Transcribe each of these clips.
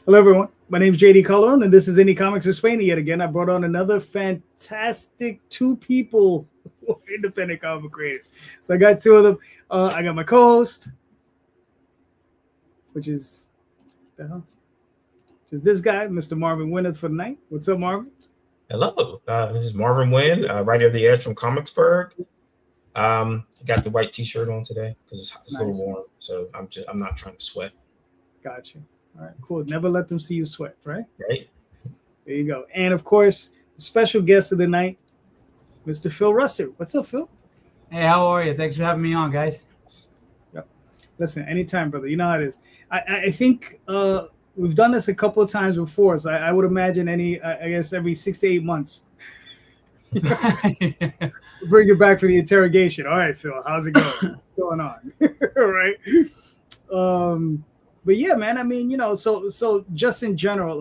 Hello, everyone. My name is JD Calderon, and this is Indie Comics in Spain. Yet again, I brought on another fantastic two people who are independent comic creators. So I got two of them. I got my co-host, which is the hell, which is this guy, Mr. Marvin Wynn for the night. What's up, Marvin? Hello, this is Marvin Wynn, writer of the Edge from Comicsburg. Got the white T-shirt on today because it's a little warm, so I'm not trying to sweat. Gotcha. All right, cool. Never let them see you sweat, right? Right. There you go. And of course, special guest of the night, Mr. Phil Russertt. What's up, Phil? Hey, how are you? Thanks for having me on, guys. Yep. Listen, anytime, brother. You know how it is. I think we've done this a couple of times before, so I would imagine I guess every 6 to 8 months. Bring you back for the interrogation. All right, Phil, how's it going? What's going on? Right. But yeah, man, I mean, so just in general,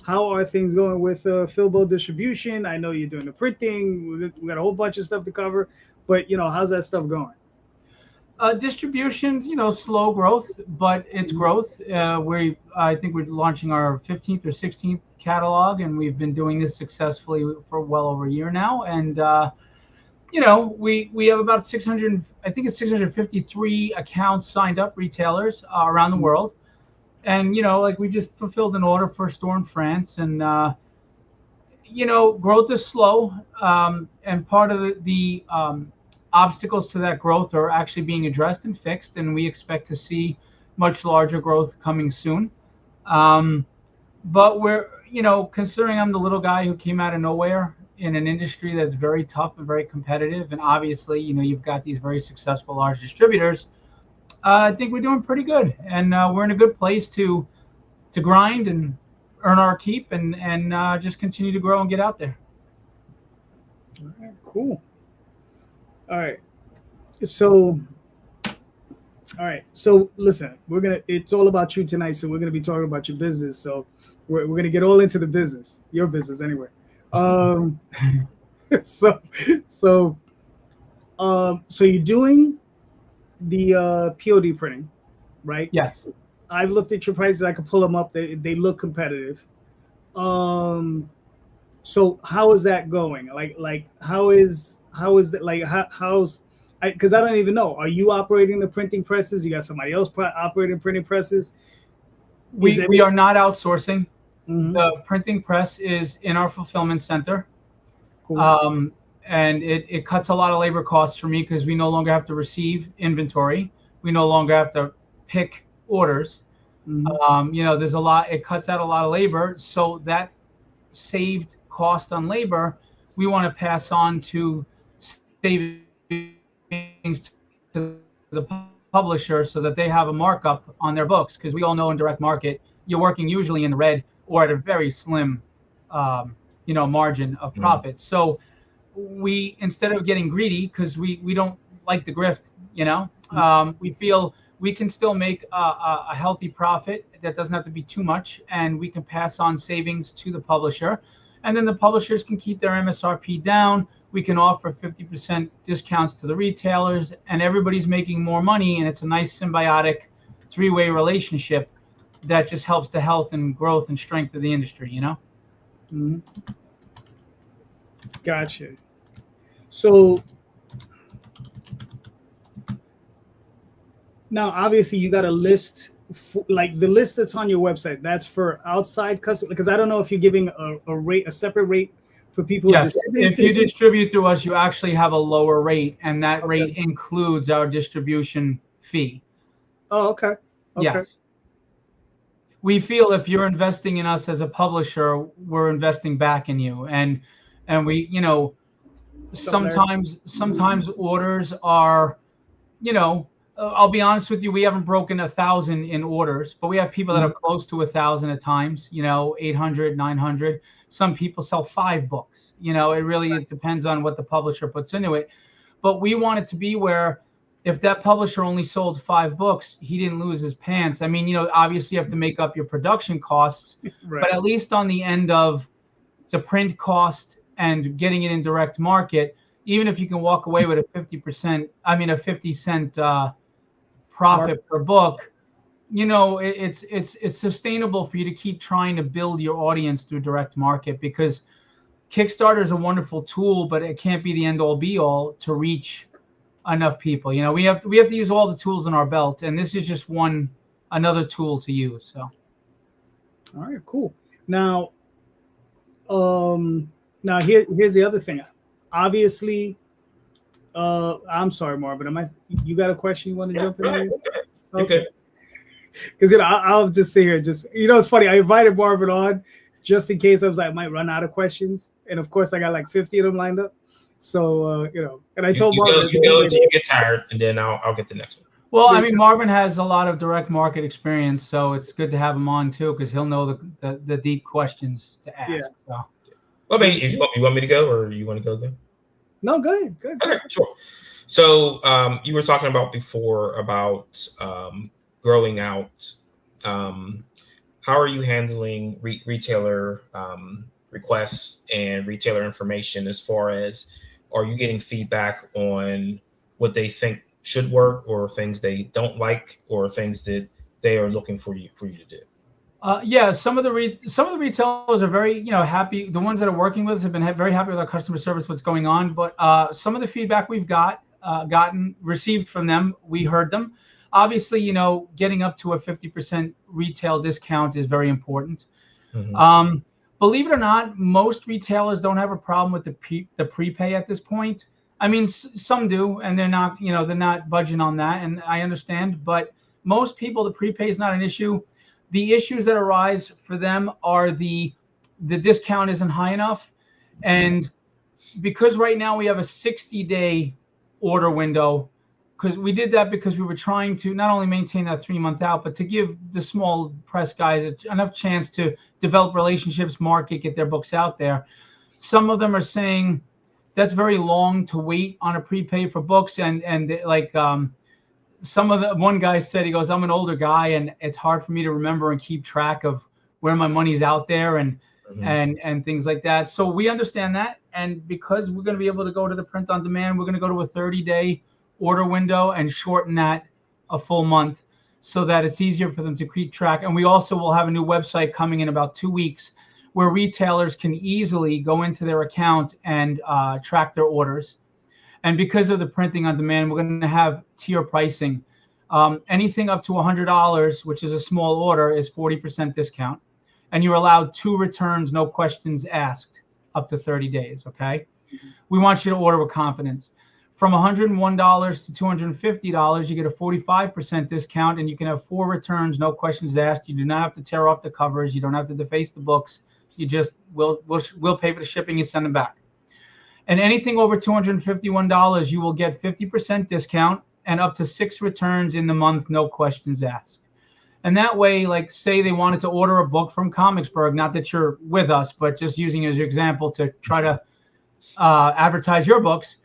how are things going with Philbo distribution? I know you're doing the printing. We got a whole bunch of stuff to cover, but how's that stuff going? Distribution's, slow growth, but it's growth. I think we're launching our 15th or 16th catalog, and we've been doing this successfully for well over a year now. And we have about 600, I think it's 653 accounts signed up, retailers around the world. And, we just fulfilled an order for a store in France. And, growth is slow. And part of the obstacles to that growth are actually being addressed and fixed. And we expect to see much larger growth coming soon. But we're, considering I'm the little guy who came out of nowhere in an industry that's very tough and very competitive, and obviously, you've got these very successful large distributors. I think we're doing pretty good, and we're in a good place to grind and earn our keep, and just continue to grow and get out there. All right, cool. All right, so listen, it's all about you tonight. So we're gonna be talking about your business. So we're gonna get all into the business, your business anyway. So you're doing the POD printing, right? Yes. I've looked at your prices. I can pull them up. They look competitive. So how is that going? Like how is that? Like how's because I don't even know. Are you operating the printing presses? You got somebody else operating printing presses? We are not outsourcing. Mm-hmm. The printing press is in our fulfillment center. Cool. And it cuts a lot of labor costs for me because we no longer have to receive inventory. We no longer have to pick orders. Mm-hmm. There's a lot, it cuts out a lot of labor. So that saved cost on labor, we want to pass on to savings to the publisher so that they have a markup on their books. Because we all know in direct market, you're working usually in the red or at a very slim, margin of profit. So we, instead of getting greedy, because we don't like the grift, we feel we can still make a healthy profit that doesn't have to be too much, and we can pass on savings to the publisher, and then the publishers can keep their MSRP down. We can offer 50% discounts to the retailers, and everybody's making more money, and it's a nice symbiotic three-way relationship that just helps the health and growth and strength of the industry, Mm-hmm. Gotcha. So now, obviously, you got a list, like the list that's on your website. That's for outside customers, because I don't know if you're giving a separate rate for people. Yes, if you distribute through us, you actually have a lower rate, and that rate includes our distribution fee. Oh, okay. Yes. We feel if you're investing in us as a publisher, we're investing back in you, and we, sometimes orders are, I'll be honest with you, we haven't broken 1,000 in orders, but we have people that are close to 1,000 at times, 800, 900. Some people sell 5 books. It really depends on what the publisher puts into it. But we want it to be where if that publisher only sold 5 books, he didn't lose his pants. I mean, obviously you have to make up your production costs, right. But at least on the end of the print cost and getting it in direct market, even if you can walk away with a 50 cent profit per book, it's sustainable for you to keep trying to build your audience through direct market, because Kickstarter is a wonderful tool, but it can't be the end all be all to reach enough people. We have to use all the tools in our belt, and this is just another tool to use. So, all right, cool. Now, here's the other thing. Obviously, I'm sorry, Marvin. You got a question you want to jump in? Right. Okay. Because I'll just sit here. It's funny. I invited Marvin on just in case I was like, I might run out of questions, and of course I got like 50 of them lined up. So and I told Marvin, you go until you get tired, and then I'll get the next one. Well, I mean, Marvin has a lot of direct market experience, so it's good to have him on too, because he'll know the deep questions to ask. Yeah. So. Well, I mean, if you want me to go, or you want to go again? No, go ahead. Go ahead. Okay, sure. So you were talking about before about growing out. How are you handling retailer requests and retailer information, as far as, are you getting feedback on what they think should work, or things they don't like, or things that they are looking for you to do? Yeah, some of the retailers are very happy. The ones that are working with us have been very happy with our customer service, what's going on. But some of the feedback we've received from them, we heard them. Obviously, getting up to a 50% retail discount is very important. Mm-hmm. Believe it or not, most retailers don't have a problem with the prepay at this point. I mean, some do, and they're not budging on that, and I understand. But most people, the prepay is not an issue. The issues that arise for them are the discount isn't high enough, and because right now we have a 60-day order window, because we did that because we were trying to not only maintain that 3-month out, but to give the small press guys enough chance to develop relationships, market, get their books out there. Some of them are saying that's very long to wait on a prepay for books, and one guy said, he goes, I'm an older guy and it's hard for me to remember and keep track of where my money's out there and things like that. So we understand that, and because we're going to be able to go to the print on demand, we're going to go to a 30-day order window and shorten that a full month, so that it's easier for them to keep track. And we also will have a new website coming in about 2 weeks, where retailers can easily go into their account and track their orders. And because of the printing on demand, we're going to have tier pricing. Anything up to $100, which is a small order, is 40% discount. And you're allowed 2 returns, no questions asked, up to 30 days, okay? We want you to order with confidence. From $101 to $250, you get a 45% discount, and you can have 4 returns, no questions asked. You do not have to tear off the covers. You don't have to deface the books. You just we'll pay for the shipping and send them back. And anything over $251, you will get 50% discount and up to 6 returns in the month, no questions asked. And that way, like, say they wanted to order a book from Comicsburg, not that you're with us, but just using it as your example to try to advertise your books.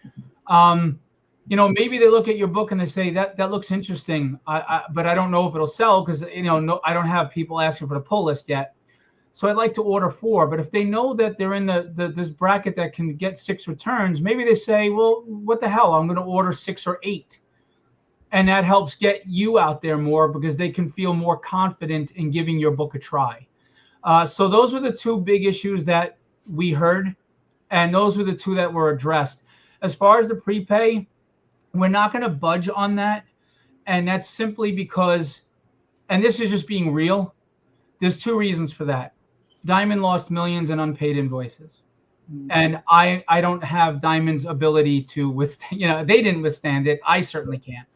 Maybe they look at your book and they say that looks interesting, but I don't know if it'll sell because I don't have people asking for the pull list yet. So I'd like to order 4. But if they know that they're in this bracket that can get 6 returns, maybe they say, well, what the hell? I'm going to order 6 or 8. And that helps get you out there more, because they can feel more confident in giving your book a try. So those were the 2 big issues that we heard, and those were the 2 that were addressed. As far as the prepay, we're not going to budge on that. And that's simply because, and this is just being real, there's 2 reasons for that. Diamond lost millions in unpaid invoices. And I don't have Diamond's ability to withstand, they didn't withstand it. I certainly can't.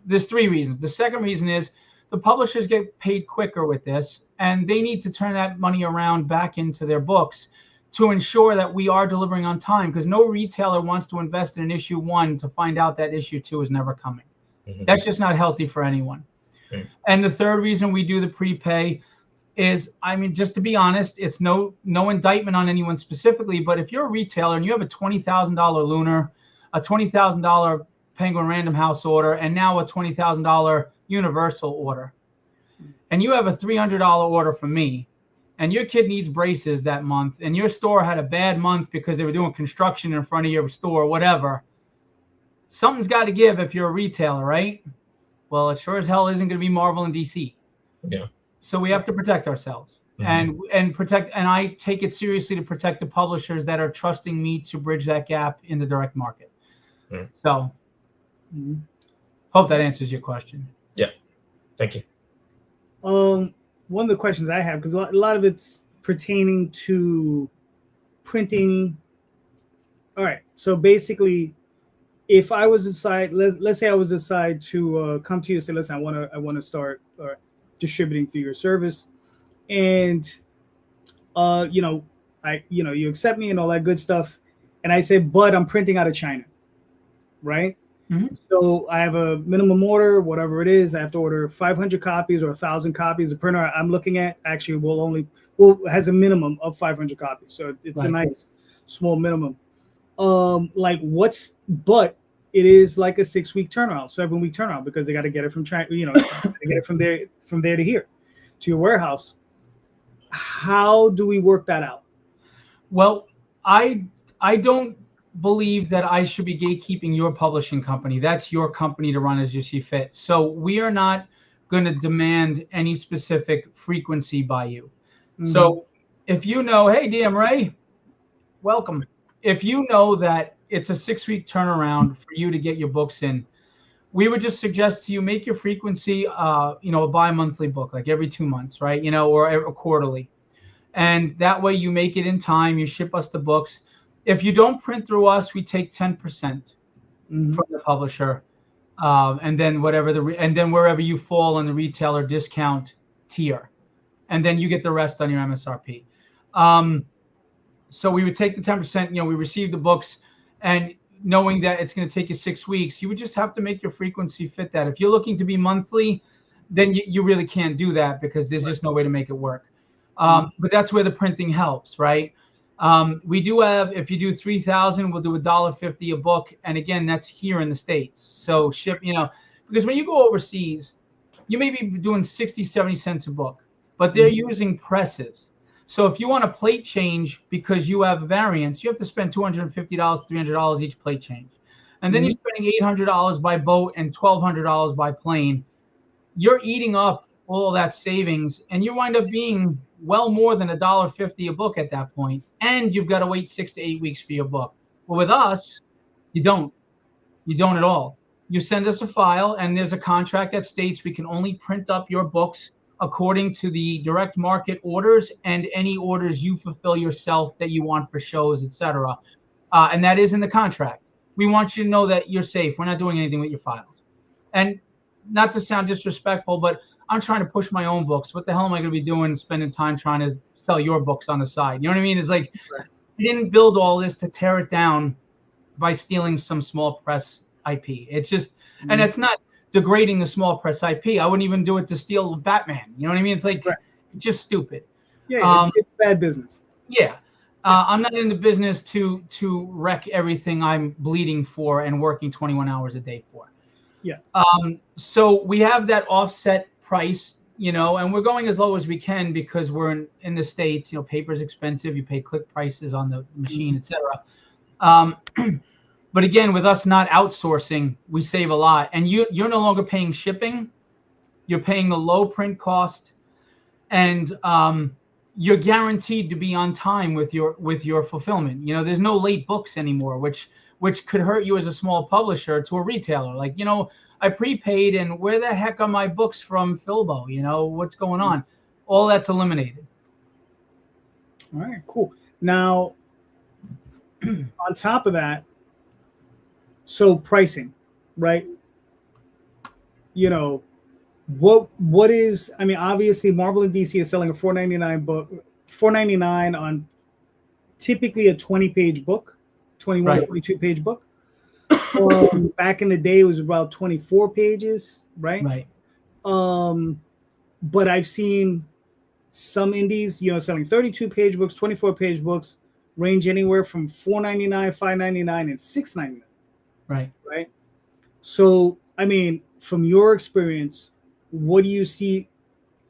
There's 3 reasons. The second reason is the publishers get paid quicker with this, and they need to turn that money around back into their books to ensure that we are delivering on time, because no retailer wants to invest in an issue 1 to find out that issue 2 is never coming. Mm-hmm. That's just not healthy for anyone. Okay. And the third reason we do the prepay is, just to be honest, it's no indictment on anyone specifically, but if you're a retailer and you have a $20,000 Lunar, a $20,000 Penguin Random House order, and now a $20,000 Universal order, and you have a $300 order from me, and your kid needs braces that month, and your store had a bad month because they were doing construction in front of your store or whatever, something's got to give if you're a retailer, right? Well, it sure as hell isn't going to be Marvel and DC. Yeah. So we have to protect ourselves and protect. And I take it seriously to protect the publishers that are trusting me to bridge that gap in the direct market. So hope that answers your question. Yeah. Thank you. One of the questions I have, because a lot of it's pertaining to printing. All right. So basically, if I was decide, let's say I was decide to come to you and say, listen, I want to start distributing through your service, and you accept me and all that good stuff, and I say, but I'm printing out of China, right? So I have a minimum order, whatever it is. I have to order 500 copies or 1,000 copies. The printer I'm looking at actually has a minimum of 500 copies, so it's a nice small minimum. But it is like a 6-week turnaround, 7-week turnaround, because they got to get it from China, they get it from there to here, to your warehouse. How do we work that out? Well, I don't believe that I should be gatekeeping your publishing company. That's your company to run as you see fit. So we are not going to demand any specific frequency by you. So if you know, hey, DM Ray, welcome. If you know that it's a 6-week turnaround for you to get your books in, we would just suggest to you make your frequency, a bi-monthly book, like every 2 months, right? Or quarterly. And that way you make it in time, you ship us the books. If you don't print through us, we take 10% from the publisher. And then wherever you fall on the retailer discount tier, and then you get the rest on your MSRP. So we would take the 10%, we receive the books, and knowing that it's going to take you 6 weeks, you would just have to make your frequency fit that. If you're looking to be monthly, then you really can't do that, because there's just no way to make it work. But that's where the printing helps, right? We do have, if you do 3,000, we'll do $1.50 a book. And again, that's here in the States. So ship, because when you go overseas, you may be doing 60, 70 cents a book, but they're using presses. So if you want a plate change because you have a variance, you have to spend $250, $300 each plate change. And then you're spending $800 by boat and $1,200 by plane. You're eating up all that savings, and you wind up being well more than $1.50 a book at that point. And you've got to wait 6 to 8 weeks for your book. Well, with us, you don't. You don't at all. You send us a file, and there's a contract that states we can only print up your books according to the direct market orders and any orders you fulfill yourself that you want for shows, etc. And that is in the contract. We want you to know that you're safe. We're not doing anything with your files. And not to sound disrespectful, but I'm trying to push my own books. What the hell am I going to be doing, spending time trying to sell your books on the side? You know what I mean? It's like, I didn't build all this to tear it down by stealing some small press IP. It's just, and it's not degrading the small press IP. I wouldn't even do it to steal Batman. You know what I mean? It's like, it's just stupid. Yeah, it's bad business. Yeah. I'm not in the business to wreck everything I'm bleeding for and working 21 hours a day for. Yeah. So we have that offset price, and we're going as low as we can because we're in the States. Paper's expensive. You pay click prices on the machine, etc. But again, with us not outsourcing, we save a lot. And you're no longer paying shipping. You're paying the low print cost, and you're guaranteed to be on time with your fulfillment. There's no late books anymore, which could hurt you as a small publisher to a retailer. Like, I prepaid, and where the heck are my books from Philbo? What's going on? All that's eliminated. All right, cool. Now, on top of that, so pricing, right? What is, obviously Marvel and DC is selling a $4.99 book, $4.99 on typically a 20-page book, 21, 22-page book. Back in the day, it was about 24 pages, right? Right. But I've seen some indies, selling 32-page books, 24-page books, range anywhere from $4.99, $5.99, and $6.99. Right. Right. So, from your experience, what do you see?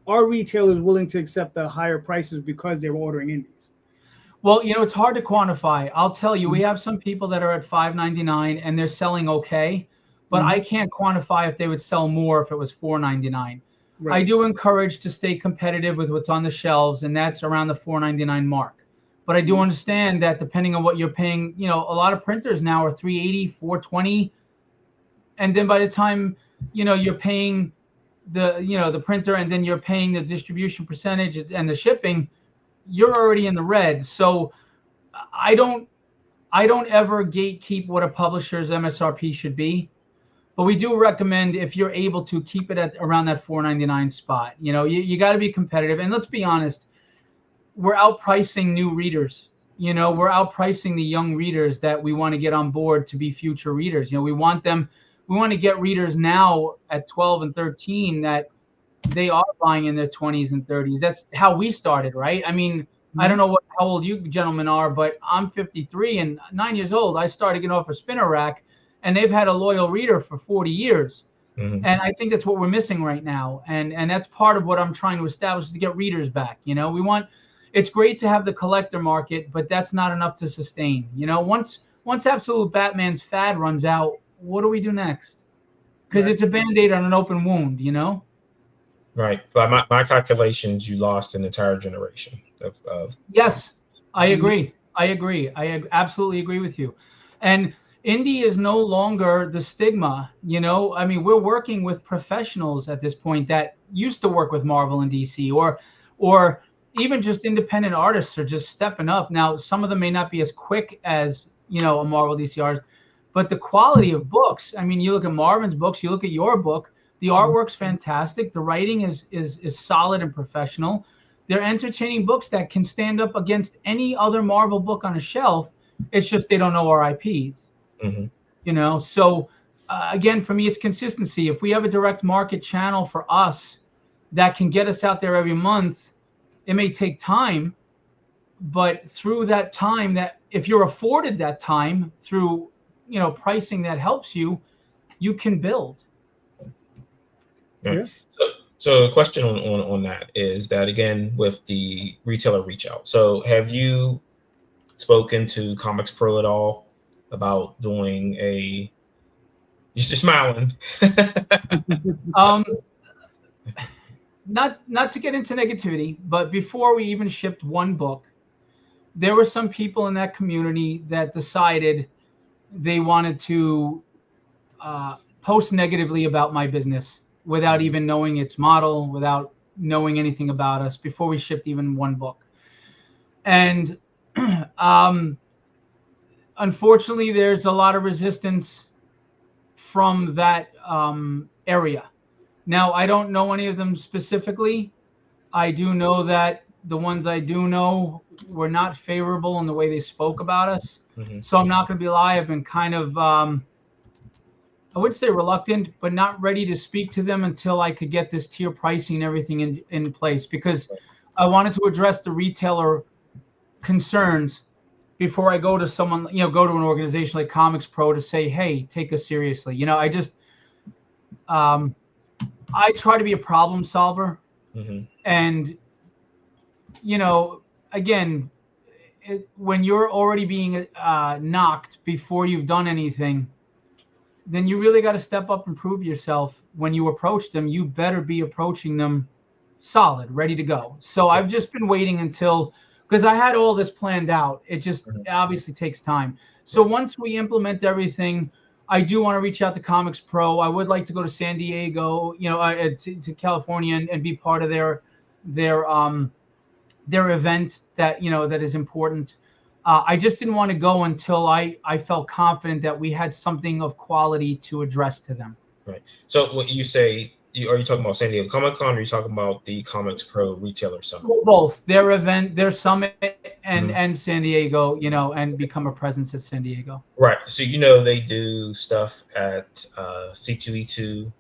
Are retailers willing to accept the higher prices because they're ordering indies? Well, it's hard to quantify. I'll tell you, we have some people that are at $5.99 and they're selling okay, but I can't quantify if they would sell more if it was $4.99. I do encourage to stay competitive with what's on the shelves, and that's around the $4.99 mark. But I do understand that depending on what you're paying, you know, a lot of printers now are $3.80, $4.20, and then by the time, you know, you're paying the printer, and then you're paying the distribution percentage and the shipping, you're already in the red. So I don't ever gatekeep what a publisher's MSRP should be. But we do recommend, if you're able to, keep it at around that $4.99 spot. You know, you got to be competitive. And let's be honest, we're outpricing new readers. You know, we're outpricing the young readers that we want to get on board to be future readers. You know, we want to get readers now at 12 and 13 that they are buying in their 20s and 30s. That's how we started, right? I mean, I don't know how old you gentlemen are, but I'm 53, and 9 years old, I started getting off a spinner rack. And they've had a loyal reader for 40 years. And I think that's what we're missing right now. And that's part of what I'm trying to establish, to get readers back. You know, it's great to have the collector market, but that's not enough to sustain. You know, once Absolute Batman's fad runs out, what do we do next? Because it's a Band-Aid on an open wound, you know? Right. By my calculations, you lost an entire generation of Yes, I agree. I absolutely agree with you. And indie is no longer the stigma, you know. I mean, we're working with professionals at this point that used to work with Marvel and DC, or even just independent artists are just stepping up. Now, some of them may not be as quick as, you know, a Marvel DC artist, but the quality of books, I mean, you look at Marvin's books, you look at your book, the artwork's fantastic, the writing is solid and professional. They're entertaining books that can stand up against any other Marvel book on a shelf. It's just they don't know our IPs. You know, so again, for me, it's consistency. If we have a direct market channel for us that can get us out there every month, it may take time, but through that time, that if you're afforded that time through, you know, pricing that helps you, you can build. Yeah. So a question on that is that, again, with the retailer reach out. So have you spoken to Comics Pro at all about doing you're smiling? Not to get into negativity, but before we even shipped one book, there were some people in that community that decided they wanted to post negatively about my business without even knowing its model, without knowing anything about us, before we shipped even one book. And unfortunately, there's a lot of resistance from that area. Now, I don't know any of them specifically. I do know that the ones I do know were not favorable in the way they spoke about us. So I'm not going to be lie. I've been kind of, I would say reluctant, but not ready to speak to them until I could get this tier pricing and everything in place, because I wanted to address the retailer concerns before I go to someone, you know, go to an organization like Comics Pro to say, hey, take us seriously. You know, I just, I try to be a problem solver. And, you know, again, when you're already being knocked before you've done anything, then you really got to step up and prove yourself. When you approach them, you better be approaching them solid, ready to go. So I've just been waiting until, because I had all this planned out. It just obviously takes time. So once we implement everything, I do want to reach out to Comics Pro. I would like to go to San Diego, you know, to California and be part of their event that, you know, that is important. I just didn't want to go until I felt confident that we had something of quality to address to them. Right. So what you say, are you talking about San Diego Comic-Con, or are you talking about the Comics Pro Retailer Summit? Both. Their event, their summit, and San Diego, you know, and become a presence at San Diego. Right. So, you know, they do stuff at C2E2,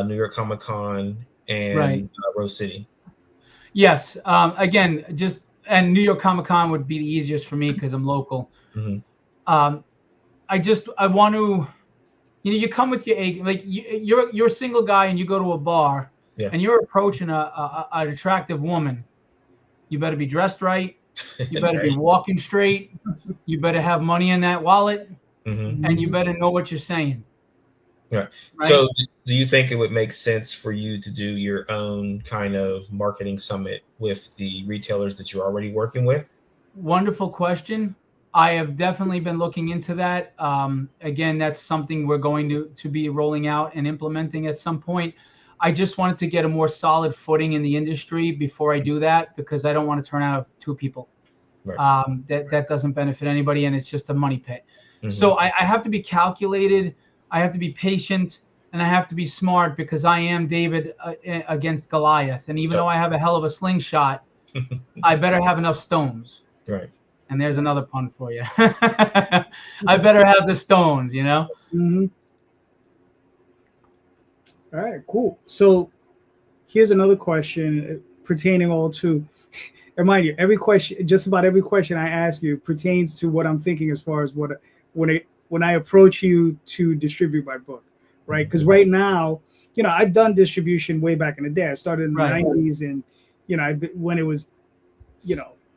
New York Comic-Con, and Rose City. Yes. Again, and New York Comic-Con would be the easiest for me because I'm local. I want to, you know, you come with your A, like you're a single guy and you go to a bar and you're approaching an attractive woman. You better be dressed right. You better be walking straight. You better have money in that wallet, and you better know what you're saying. Yeah. Right? So do you think it would make sense for you to do your own kind of marketing summit with the retailers that you're already working with? Wonderful question. I have definitely been looking into that. Again, that's something we're going to be rolling out and implementing at some point. I just wanted to get a more solid footing in the industry before I do that, because I don't want to turn out 2 people. Right. That doesn't benefit anybody, and it's just a money pit. Mm-hmm. So I have to be calculated. I have to be patient, and I have to be smart, because I am David against Goliath. And even though I have a hell of a slingshot, I better have enough stones. Right. And there's another pun for you. I better have the stones, you know? Mm-hmm. All right, cool. So here's another question pertaining all to, remind you, every question, just about every question I ask you pertains to what I'm thinking as far as when I approach you to distribute my book, right? Because right now, I've done distribution way back in the day. I started in the 90s, and, when it was,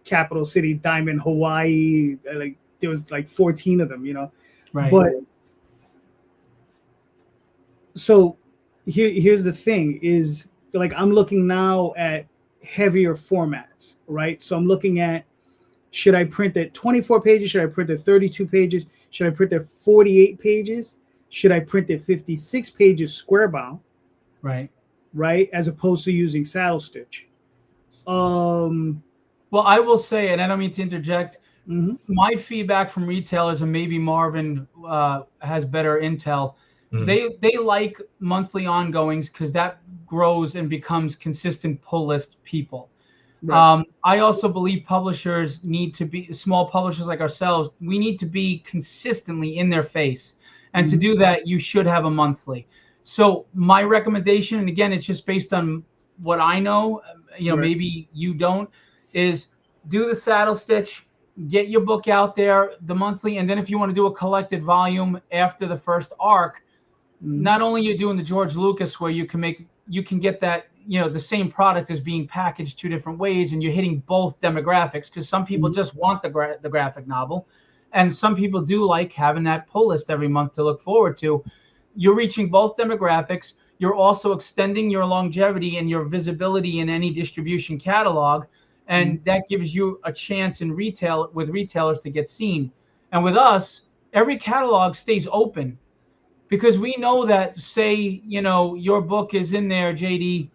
capital city, Diamond, Hawaii, like there was like 14 of them, Right. But so here's the thing is, like, I'm looking now at heavier formats, right? So I'm looking at, should I print at 24 pages? Should I print at 32 pages? Should I print at 48 pages? Should I print at 56 pages square bound? Right? As opposed to using saddle stitch. Well, I will say, and I don't mean to interject, mm-hmm. my feedback from retailers, and maybe Marvin has better intel, Mm-hmm. they like monthly ongoings, because that grows and becomes consistent pull list people. Right. I also believe publishers need to be, small publishers like ourselves, we need to be consistently in their face. And to do that, you should have a monthly. So my recommendation, and again, it's just based on what I know, maybe you don't, is do the saddle stitch, get your book out there, the monthly, and then if you want to do a collected volume after the first arc, not only you're doing the George Lucas where you can get that, the same product is being packaged 2 different ways, and you're hitting both demographics, because some people just want the graphic novel, and some people do like having that pull list every month to look forward to. You're reaching both demographics. You're also extending your longevity and your visibility in any distribution catalog. And that gives you a chance in retail with retailers to get seen. And with us, every catalog stays open, because we know that, say, your book is in there, JD,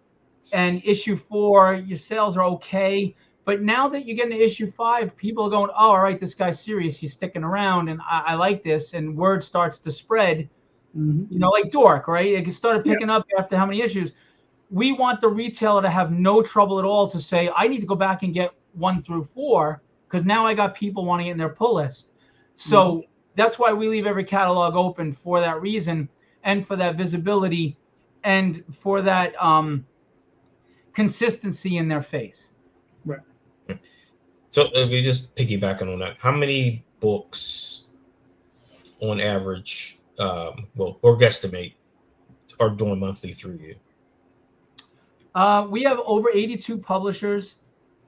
and issue 4, your sales are okay. But now that you get into issue 5, people are going, oh, all right, this guy's serious. He's sticking around, and I like this. And word starts to spread, like Dork, right? It started picking up after how many issues? We want the retailer to have no trouble at all to say, I need to go back and get 1 through 4, because now I got people wanting it in their pull list. So that's why we leave every catalog open, for that reason, and for that visibility, and for that consistency in their face. Right. So we just piggybacking on that. How many books on average, or guesstimate, are doing monthly through you? We have over 82 publishers,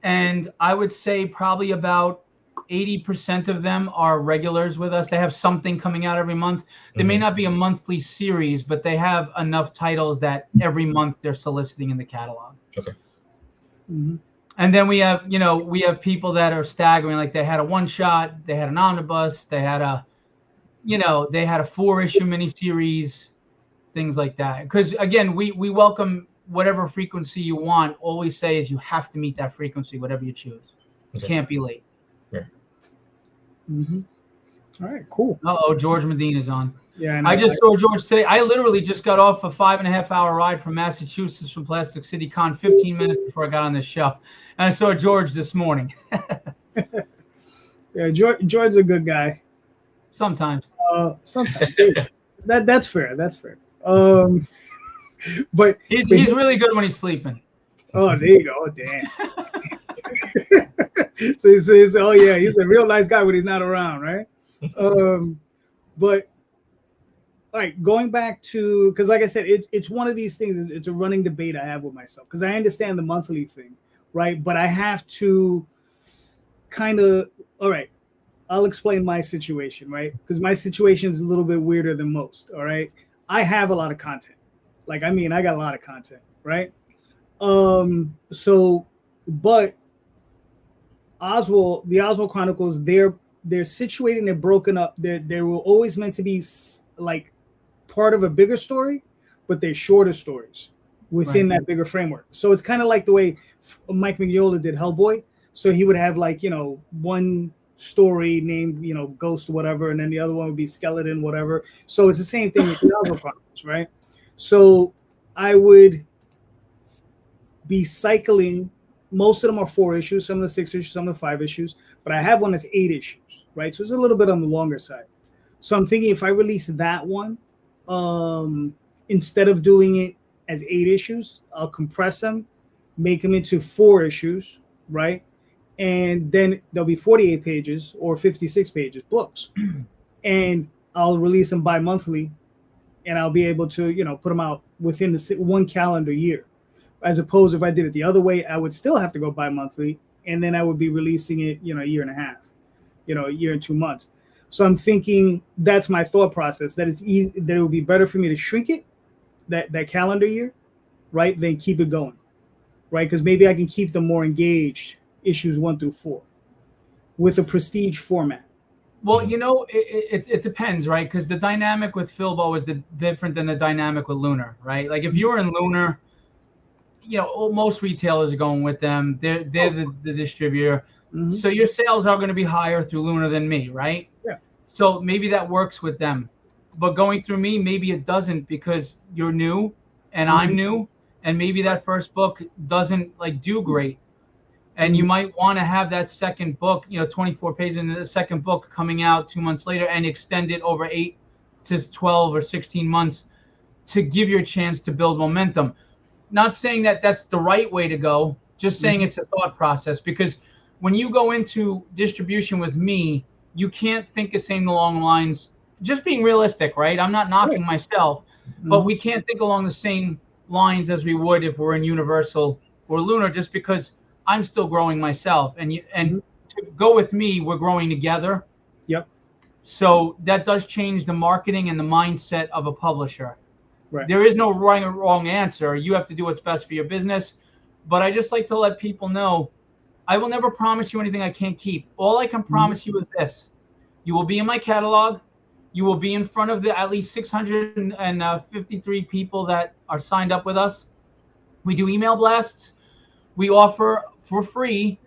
and I would say probably about 80% of them are regulars with us. They have something coming out every month. They may not be a monthly series, but they have enough titles that every month they're soliciting in the catalog. Okay. And then we have people that are staggering, like they had a one-shot, they had an omnibus, they had a 4-issue miniseries, things like that. Because again, we welcome whatever frequency you want. All we say is you have to meet that frequency, whatever you choose. You can't be late. All right, cool. George Medina's on. Yeah, I just saw George today. I literally just got off a 5.5-hour ride from Massachusetts, from Plastic City Con, 15 minutes before I got on this show, and I saw George this morning. Yeah, George's a good guy. Sometimes. Sometimes. That's fair. That's fair. But he's really good when he's sleeping. Oh, there you go. Oh, damn. So he says, oh yeah, he's a real nice guy when he's not around, right? But all right, going back to, because like I said, it's one of these things. It's a running debate I have with myself, because I understand the monthly thing, right? But I have to kind of, all right, I'll explain my situation, right? Because my situation is a little bit weirder than most, all right? I have a lot of content. Like, I mean, I got a lot of content, right? So, but Oswald, the Oswald Chronicles, they're situated and they're broken up. They were always meant to be like part of a bigger story, but they're shorter stories within that bigger framework. So it's kind of like the way Mike Mignola did Hellboy. So he would have like, one story named, Ghost whatever, and then the other one would be Skeleton whatever. So it's the same thing with the Oswald Chronicles, right? So I would be cycling. Most of them are 4 issues, some of the 6 issues, some of the 5 issues, but I have one that's 8 issues, right? So it's a little bit on the longer side. So I'm thinking if I release that one, instead of doing it as 8 issues, I'll compress them, make them into 4 issues, right? And then there'll be 48 pages or 56 pages books. And I'll release them bi-monthly, and I'll be able to, put them out within the 1 calendar year. As opposed if I did it the other way, I would still have to go bi-monthly, and then I would be releasing it, a year and a half, a year and 2 months. So I'm thinking that's my thought process, that it's easy, that it would be better for me to shrink it, that calendar year, right, than keep it going, right? Because maybe I can keep them more engaged, issues 1 through 4, with a prestige format. Well, it depends, right? Because the dynamic with Philbo is different than the dynamic with Lunar, right? Like if you're in Lunar, most retailers are going with them. They're the distributor. Mm-hmm. So your sales are going to be higher through Lunar than me, right? Yeah. So maybe that works with them. But going through me, maybe it doesn't, because you're new and I'm new, and maybe that first book doesn't do great. And you might want to have that second book, 24 pages in the second book coming out 2 months later, and extend it over 8 to 12 or 16 months to give you a chance to build momentum. Not saying that that's the right way to go, just saying it's a thought process, because when you go into distribution with me, you can't think the same along the lines, just being realistic, right? I'm not knocking myself, but we can't think along the same lines as we would if we're in Universal or Lunar, just because I'm still growing myself. And to go with me, we're growing together. Yep. So that does change the marketing and the mindset of a publisher. Right. There is no right or wrong answer. You have to do what's best for your business. But I just like to let people know, I will never promise you anything I can't keep. All I can promise you is this. You will be in my catalog. You will be in front of at least 653 people that are signed up with us. We do email blasts. We offer for free.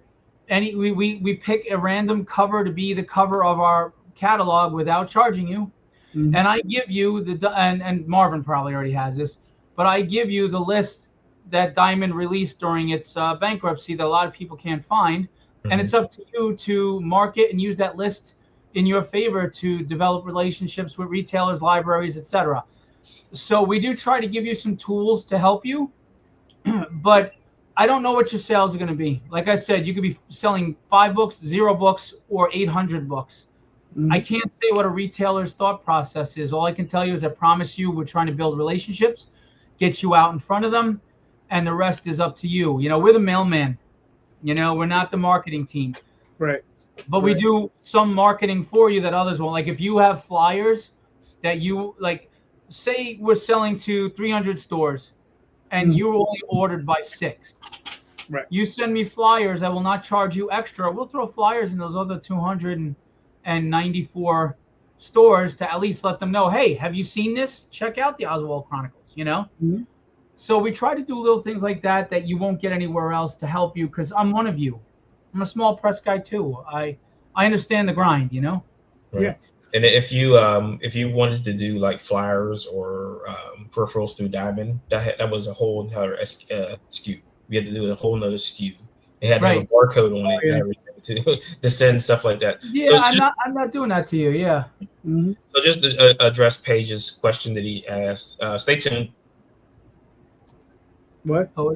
We pick a random cover to be the cover of our catalog without charging you. And I give you and Marvin probably already has this, but I give you the list that Diamond released during its bankruptcy that a lot of people can't find. And it's up to you to market and use that list in your favor to develop relationships with retailers, libraries, etc. So we do try to give you some tools to help you, but I don't know what your sales are going to be. Like I said, you could be selling 5 books, 0 books, or 800 books. I can't say what a retailer's thought process is. All I can tell you is I promise you we're trying to build relationships, get you out in front of them, and the rest is up to you. We're the mailman. We're not the marketing team. Right. But we do some marketing for you that others won't. Like if you have flyers that you say we're selling to 300 stores and you're only ordered by 6. Right. You send me flyers, I will not charge you extra. We'll throw flyers in those other 294 stores to at least let them know, hey, have you seen this? Check out the Oswald Chronicles, So we try to do little things like that you won't get anywhere else to help you, because I'm one of you. I'm a small press guy too. I understand the grind, Right. Yeah. And if you wanted to do like flyers or peripherals through Diamond, that was a whole entire SKU. We had to do a whole nother SKU. It had to have a barcode on it and everything to send stuff like that. Yeah, so I'm not doing that to you. Yeah. So just to address Paige's question that he asked. Stay tuned. What? Oh,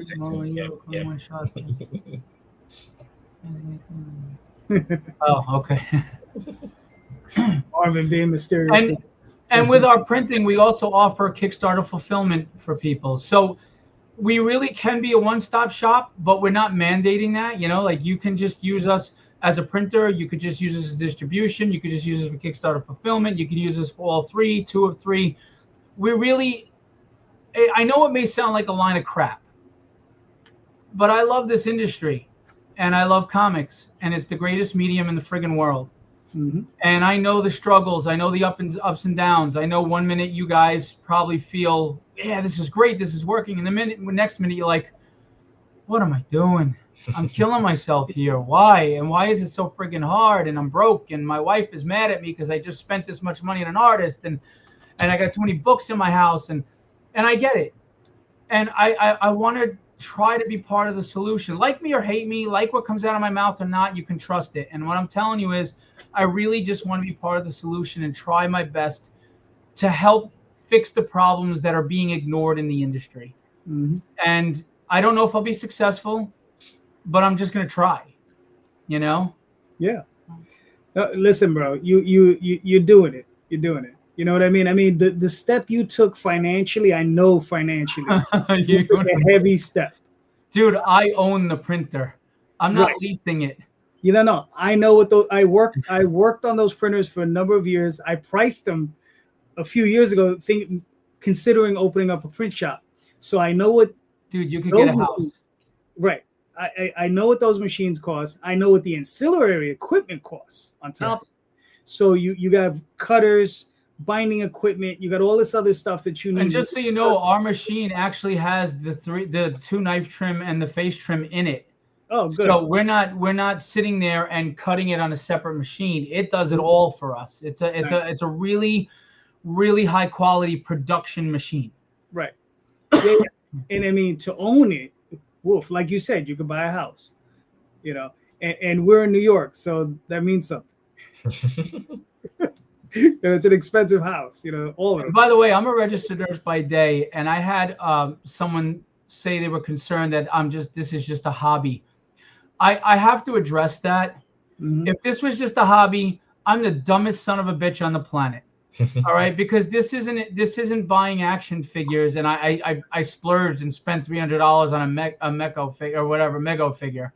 okay. Marvin being mysterious. And with our printing, we also offer Kickstarter fulfillment for people. So we really can be a one-stop shop, but we're not mandating that. You can just use us as a printer. You could just use us as distribution. You could just use us for Kickstarter fulfillment. You can use us for all 3, 2 of 3. we really, I know it may sound like a line of crap, but I love this industry and I love comics, and it's the greatest medium in the friggin' world. Mm-hmm. And I know the struggles. I know the ups and downs. I know one minute you guys probably feel, yeah, this is great, this is working. And the next minute you're like, what am I doing? I'm killing myself here. Why? And why is it so friggin' hard? And I'm broke. And my wife is mad at me because I just spent this much money on an artist. And I got too many books in my house. And I get it. And I want to try to be part of the solution. Like me or hate me, like what comes out of my mouth or not, you can trust it. And what I'm telling you is, I really just want to be part of the solution and try my best to help fix the problems that are being ignored in the industry. Mm-hmm. And I don't know if I'll be successful, but I'm just going to try, you know? Yeah. Listen, bro, you're doing it. You're doing it. You know what I mean? I mean, the step you took financially, I know financially, you took a heavy step. Dude, I own the printer. I'm not leasing it. You don't know. I know what those. I worked on those printers for a number of years. I priced them a few years ago, considering opening up a print shop. So I know what. Dude, you could get a house. Right. I know what those machines cost. I know what the ancillary equipment costs on top. Yes. So you got cutters, binding equipment. You got all this other stuff that you need. And just so you know, our machine actually has the 2 knife trim and the face trim in it. Oh, good. So we're not sitting there and cutting it on a separate machine. It does it all for us. It's a really, really high quality production machine. Right. Yeah. And I mean, to own it, woof, like you said, you could buy a house, you know, and we're in New York, so that means something. You know, it's an expensive house, you know, all of it. By the way, I'm a registered nurse by day, and I had someone say they were concerned that this is just a hobby. I have to address that. Mm-hmm. If this was just a hobby, I'm the dumbest son of a bitch on the planet. All right, because this isn't buying action figures, and I splurged and spent $300 on a Mego figure or whatever Mego figure.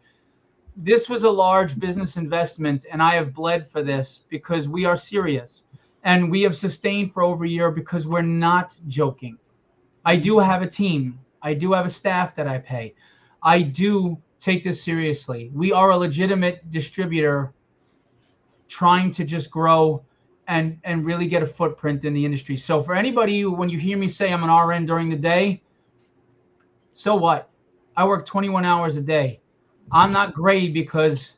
This was a large business investment, and I have bled for this because we are serious, and we have sustained for over a year because we're not joking. I do have a team. I do have a staff that I pay. I do take this seriously. We are a legitimate distributor trying to just grow and really get a footprint in the industry. So for anybody who, when you hear me say I'm an RN during the day, so what? I work 21 hours a day. I'm not great because,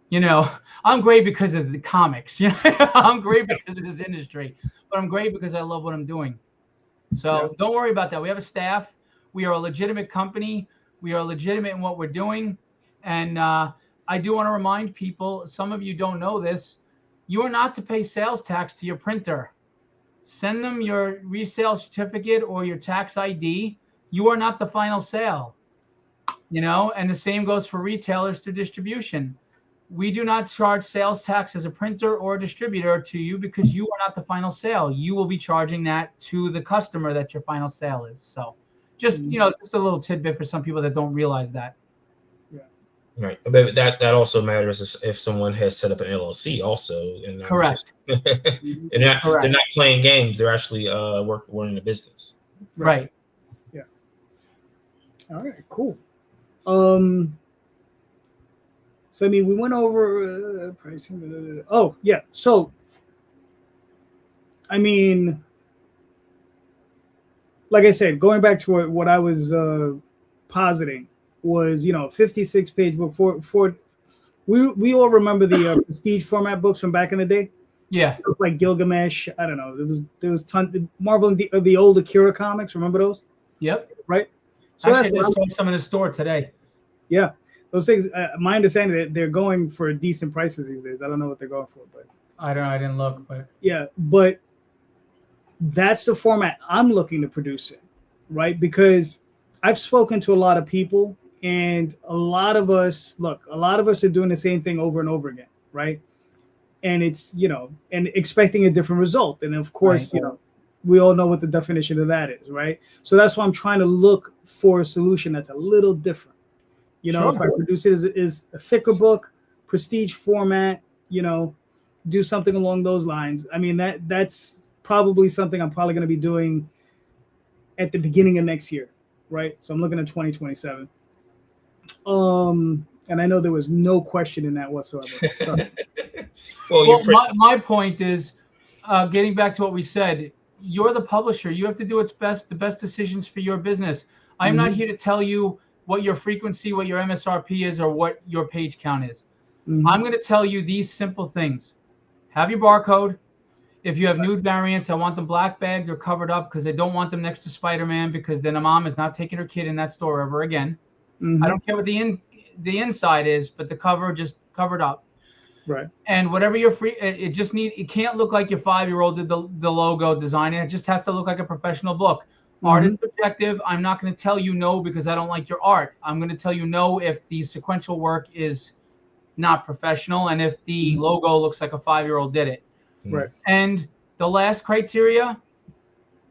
you know, I'm great because of the comics. You know, I'm great because of this industry, but I'm great because I love what I'm doing. So don't worry about that. We have a staff. We are a legitimate company. We are legitimate in what we're doing. And I do want to remind people, some of you don't know this, you are not to pay sales tax to your printer. Send them your resale certificate or your tax ID. You are not the final sale, you know, and the same goes for retailers to distribution. We do not charge sales tax as a printer or a distributor to you because you are not the final sale. You will be charging that to the customer that your final sale is. So just, you know, just a little tidbit for some people that don't realize that. Yeah. Right. But that also matters if someone has set up an LLC also. And correct. They're not playing games. They're actually running a business. Right. Yeah. All right, cool. So, I mean, we went over pricing. Oh, yeah. So, I mean, like I said, going back to what I was positing was, you know, 56-page book. For we all remember the prestige format books from back in the day. Yeah. Stuff like Gilgamesh. I don't know. There was tons. Marvel and the old Akira comics. Remember those? Yep. Right. So actually, I just saw some in the store today. Yeah. Those things, my understanding that they're going for decent prices these days. I don't know what they're going for, but I didn't look, but yeah, but that's the format I'm looking to produce in, right? Because I've spoken to a lot of people, and a lot of us are doing the same thing over and over again, right? And it's, you know, and expecting a different result. And of course, right. You know, we all know what the definition of that is, right? So that's why I'm trying to look for a solution that's a little different. You know, sure. If I produce it as a thicker book, prestige format, you know, do something along those lines. I mean, that's probably something I'm probably going to be doing at the beginning of next year, right? So I'm looking at 2027. And I know there was no question in that whatsoever. Well, my point is, getting back to what we said, you're the publisher. You have to do the best decisions for your business. I'm not here to tell you what your frequency, what your MSRP is, or what your page count is. I'm going to tell you these simple things. Have your barcode. If you have nude variants, I want them black bagged or covered up because I don't want them next to Spider-Man, because then a mom is not taking her kid in that store ever again. I don't care what the inside is, but the cover just covered up. Right. And whatever your it can't look like your 5-year-old did the logo design. It just has to look like a professional book. Art is subjective. I'm not going to tell you no because I don't like your art. I'm going to tell you no if the sequential work is not professional and if the logo looks like a 5-year-old did it. Right. And the last criteria,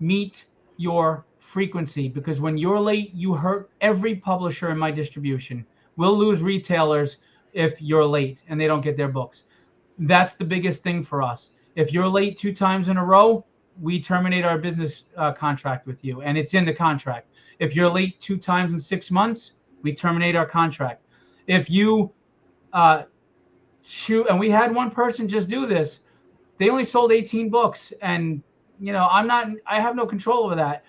meet your frequency, because when you're late, you hurt every publisher in my distribution. We'll lose retailers if you're late and they don't get their books. That's the biggest thing for us. If you're late 2 times in a row, we terminate our business contract with you, and it's in the contract. If you're late 2 times in 6 months, we terminate our contract. If you shoot, and we had one person just do this, they only sold 18 books, and I have no control over that.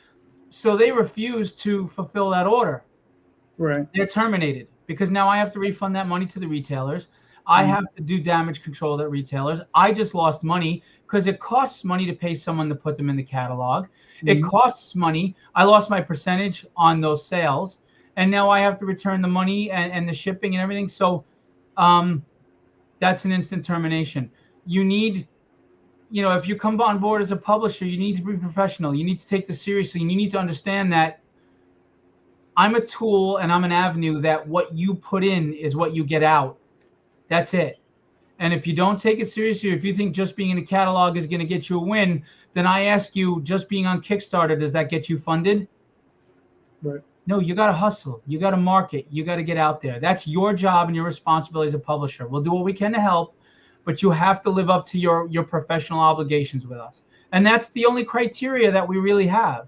So they refused to fulfill that order. Right. They're terminated because now I have to refund that money to the retailers. I have to do damage control at retailers. I just lost money because it costs money to pay someone to put them in the catalog. It costs money. I lost my percentage on those sales, and now I have to return the money and the shipping and everything. So that's an instant termination. You need, if you come on board as a publisher, you need to be professional. You need to take this seriously, and you need to understand that I'm a tool and I'm an avenue that what you put in is what you get out. That's it. And if you don't take it seriously, if you think just being in a catalog is going to get you a win, then I ask you, just being on Kickstarter, does that get you funded? Right. No, you got to hustle. You got to market. You got to get out there. That's your job and your responsibility as a publisher. We'll do what we can to help, but you have to live up to your professional obligations with us. And that's the only criteria that we really have.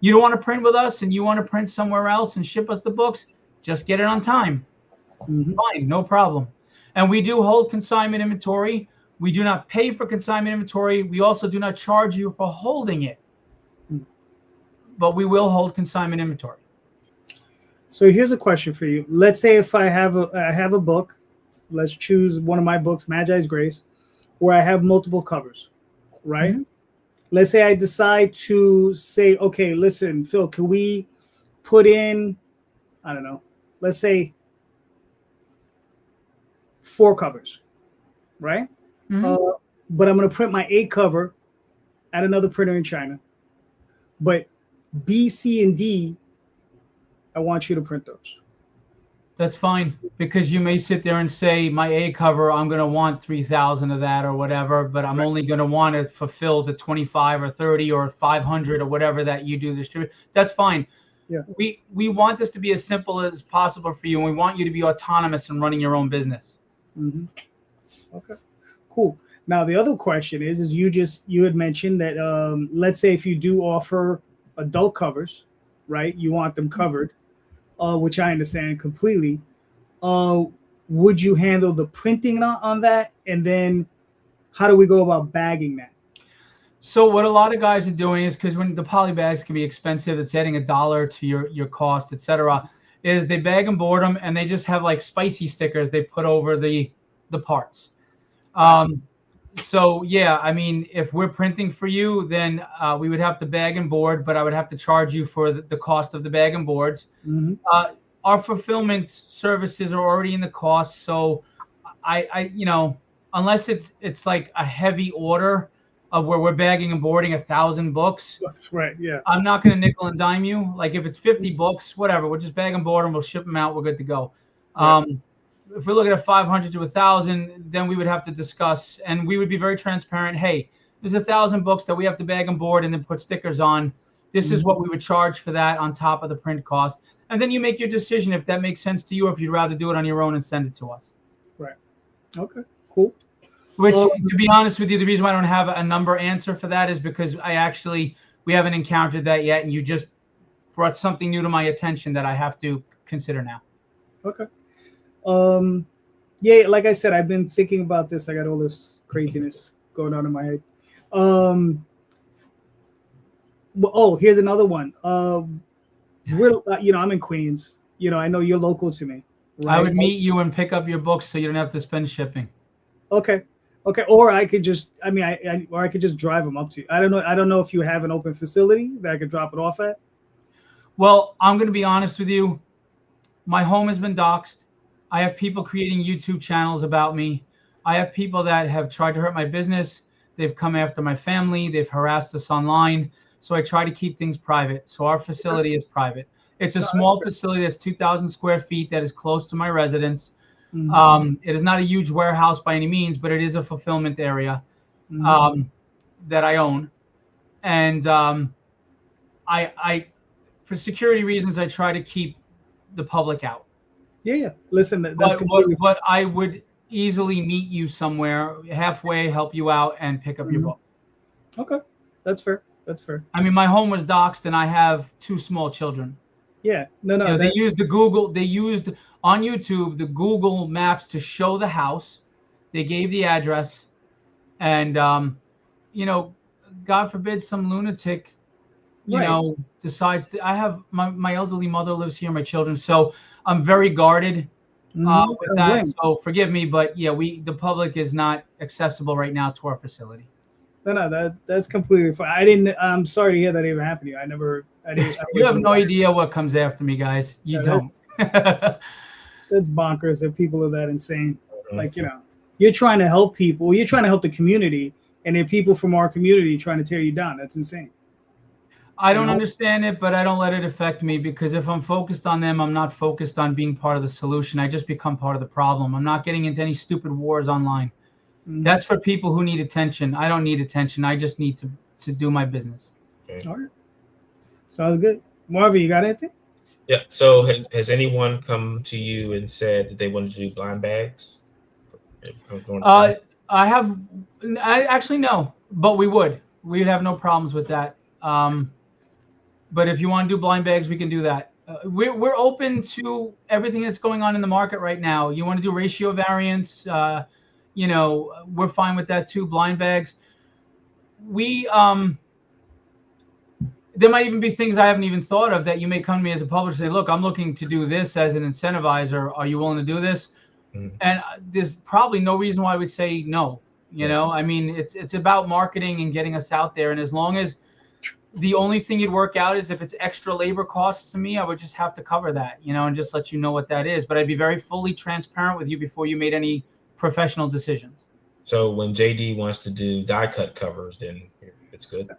You don't want to print with us and you want to print somewhere else and ship us the books, just get it on time. Fine, no problem. And we do hold consignment inventory. We do not pay for consignment inventory. We also do not charge you for holding it. But we will hold consignment inventory. So here's a question for you. Let's say if I have a book, let's choose one of my books, Magi's Grace, where I have multiple covers, right? Let's say I decide to say, okay, listen, Phil, can we put in, I don't know, let's say 4 covers, right? But I'm going to print my A cover at another printer in China. But B, C, and D, I want you to print those. That's fine, because you may sit there and say, my A cover, I'm going to want 3,000 of that or whatever, but I'm only going to want to fulfill the 25 or 30 or 500 or whatever that you do distribute. That's fine. Yeah. We want this to be as simple as possible for you, and we want you to be autonomous in running your own business. Okay, cool. Now the other question is you had mentioned that let's say if you do offer adult covers, right? You want them covered. Which I understand completely. Would you handle the printing on that? And then how do we go about bagging that? So what a lot of guys are doing is, because when the poly bags can be expensive, it's adding $1 to your cost, etc., is they bag and board them, and they just have like spicy stickers they put over the parts. So yeah, I mean, if we're printing for you, then we would have to bag and board, but I would have to charge you for the cost of the bag and boards. Our fulfillment services are already in the cost, so I unless it's like a heavy order of where we're bagging and boarding 1,000 books. That's right. Yeah. I'm not going to nickel and dime you. Like if it's 50 books, whatever, we'll just bag and board them. We'll ship them out. We're good to go. If we're looking at 500 to 1,000, then we would have to discuss, and we would be very transparent. Hey, there's 1,000 books that we have to bag and board and then put stickers on. This is what we would charge for that on top of the print cost. And then you make your decision if that makes sense to you, or if you'd rather do it on your own and send it to us. Right. Okay, cool. Which, to be honest with you, the reason why I don't have a number answer for that is because we haven't encountered that yet. And you just brought something new to my attention that I have to consider now. Okay. Yeah, like I said, I've been thinking about this. I got all this craziness going on in my head. Here's another one. I'm in Queens. I know you're local to me. Right? I would meet you and pick up your books so you don't have to spend shipping. Okay. Or I could just, or I could just drive them up to you. I don't know if you have an open facility that I could drop it off at. Well, I'm going to be honest with you. My home has been doxxed. I have people creating YouTube channels about me. I have people that have tried to hurt my business. They've come after my family. They've harassed us online. So I try to keep things private. So our facility is private. It's a small facility that's 2,000 square feet that is close to my residence. It is not a huge warehouse by any means, but it is a fulfillment area that I own. And I, for security reasons, I try to keep the public out. Yeah. Listen, but I would easily meet you somewhere halfway, help you out, and pick up your book. Okay, that's fair. I mean, my home was doxxed, and I have 2 small children. Yeah, no. They used on YouTube the Google Maps to show the house. They gave the address, and God forbid some lunatic, decides to. I have my elderly mother lives here, my children, so I'm very guarded with that. So forgive me, but yeah, the public is not accessible right now to our facility. No, that's completely fine. I'm sorry to hear that even happened to you. I didn't. You have no idea what comes after me, guys. You don't. That's bonkers that people are that insane. Like, you're trying to help people. You're trying to help the community, and then people from our community trying to tear you down. That's insane. I don't understand it, but I don't let it affect me, because if I'm focused on them, I'm not focused on being part of the solution. I just become part of the problem. I'm not getting into any stupid wars online. That's for people who need attention. I don't need attention. I just need to do my business. Okay. All right. Sounds good. Marvin, you got anything? Yeah. So has anyone come to you and said that they wanted to do blind bags? I actually no, but we'd have no problems with that. But if you want to do blind bags, we can do that. We're open to everything that's going on in the market right now. You want to do ratio variants? We're fine with that too. Blind bags. There might even be things I haven't even thought of that you may come to me as a publisher and say, look, I'm looking to do this as an incentivizer. Are you willing to do this? And there's probably no reason why I would say no. I mean, it's about marketing and getting us out there. And as long as the only thing you'd work out is if it's extra labor costs to me, I would just have to cover that, and just let you know what that is. But I'd be very fully transparent with you before you made any professional decisions. So when JD wants to do die cut covers, then it's good.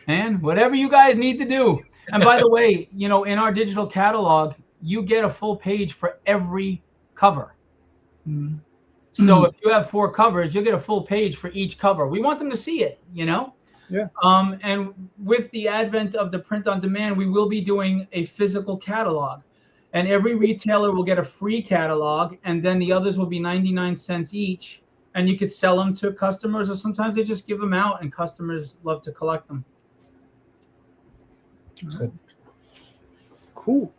And whatever you guys need to do. And by the way, in our digital catalog, you get a full page for every cover. So if you have 4 covers, you'll get a full page for each cover. We want them to see it, Yeah. And with the advent of the print on demand, we will be doing a physical catalog. And every retailer will get a free catalog, and then the others will be 99 cents each. And you could sell them to customers, or sometimes they just give them out, and customers love to collect them. Cool.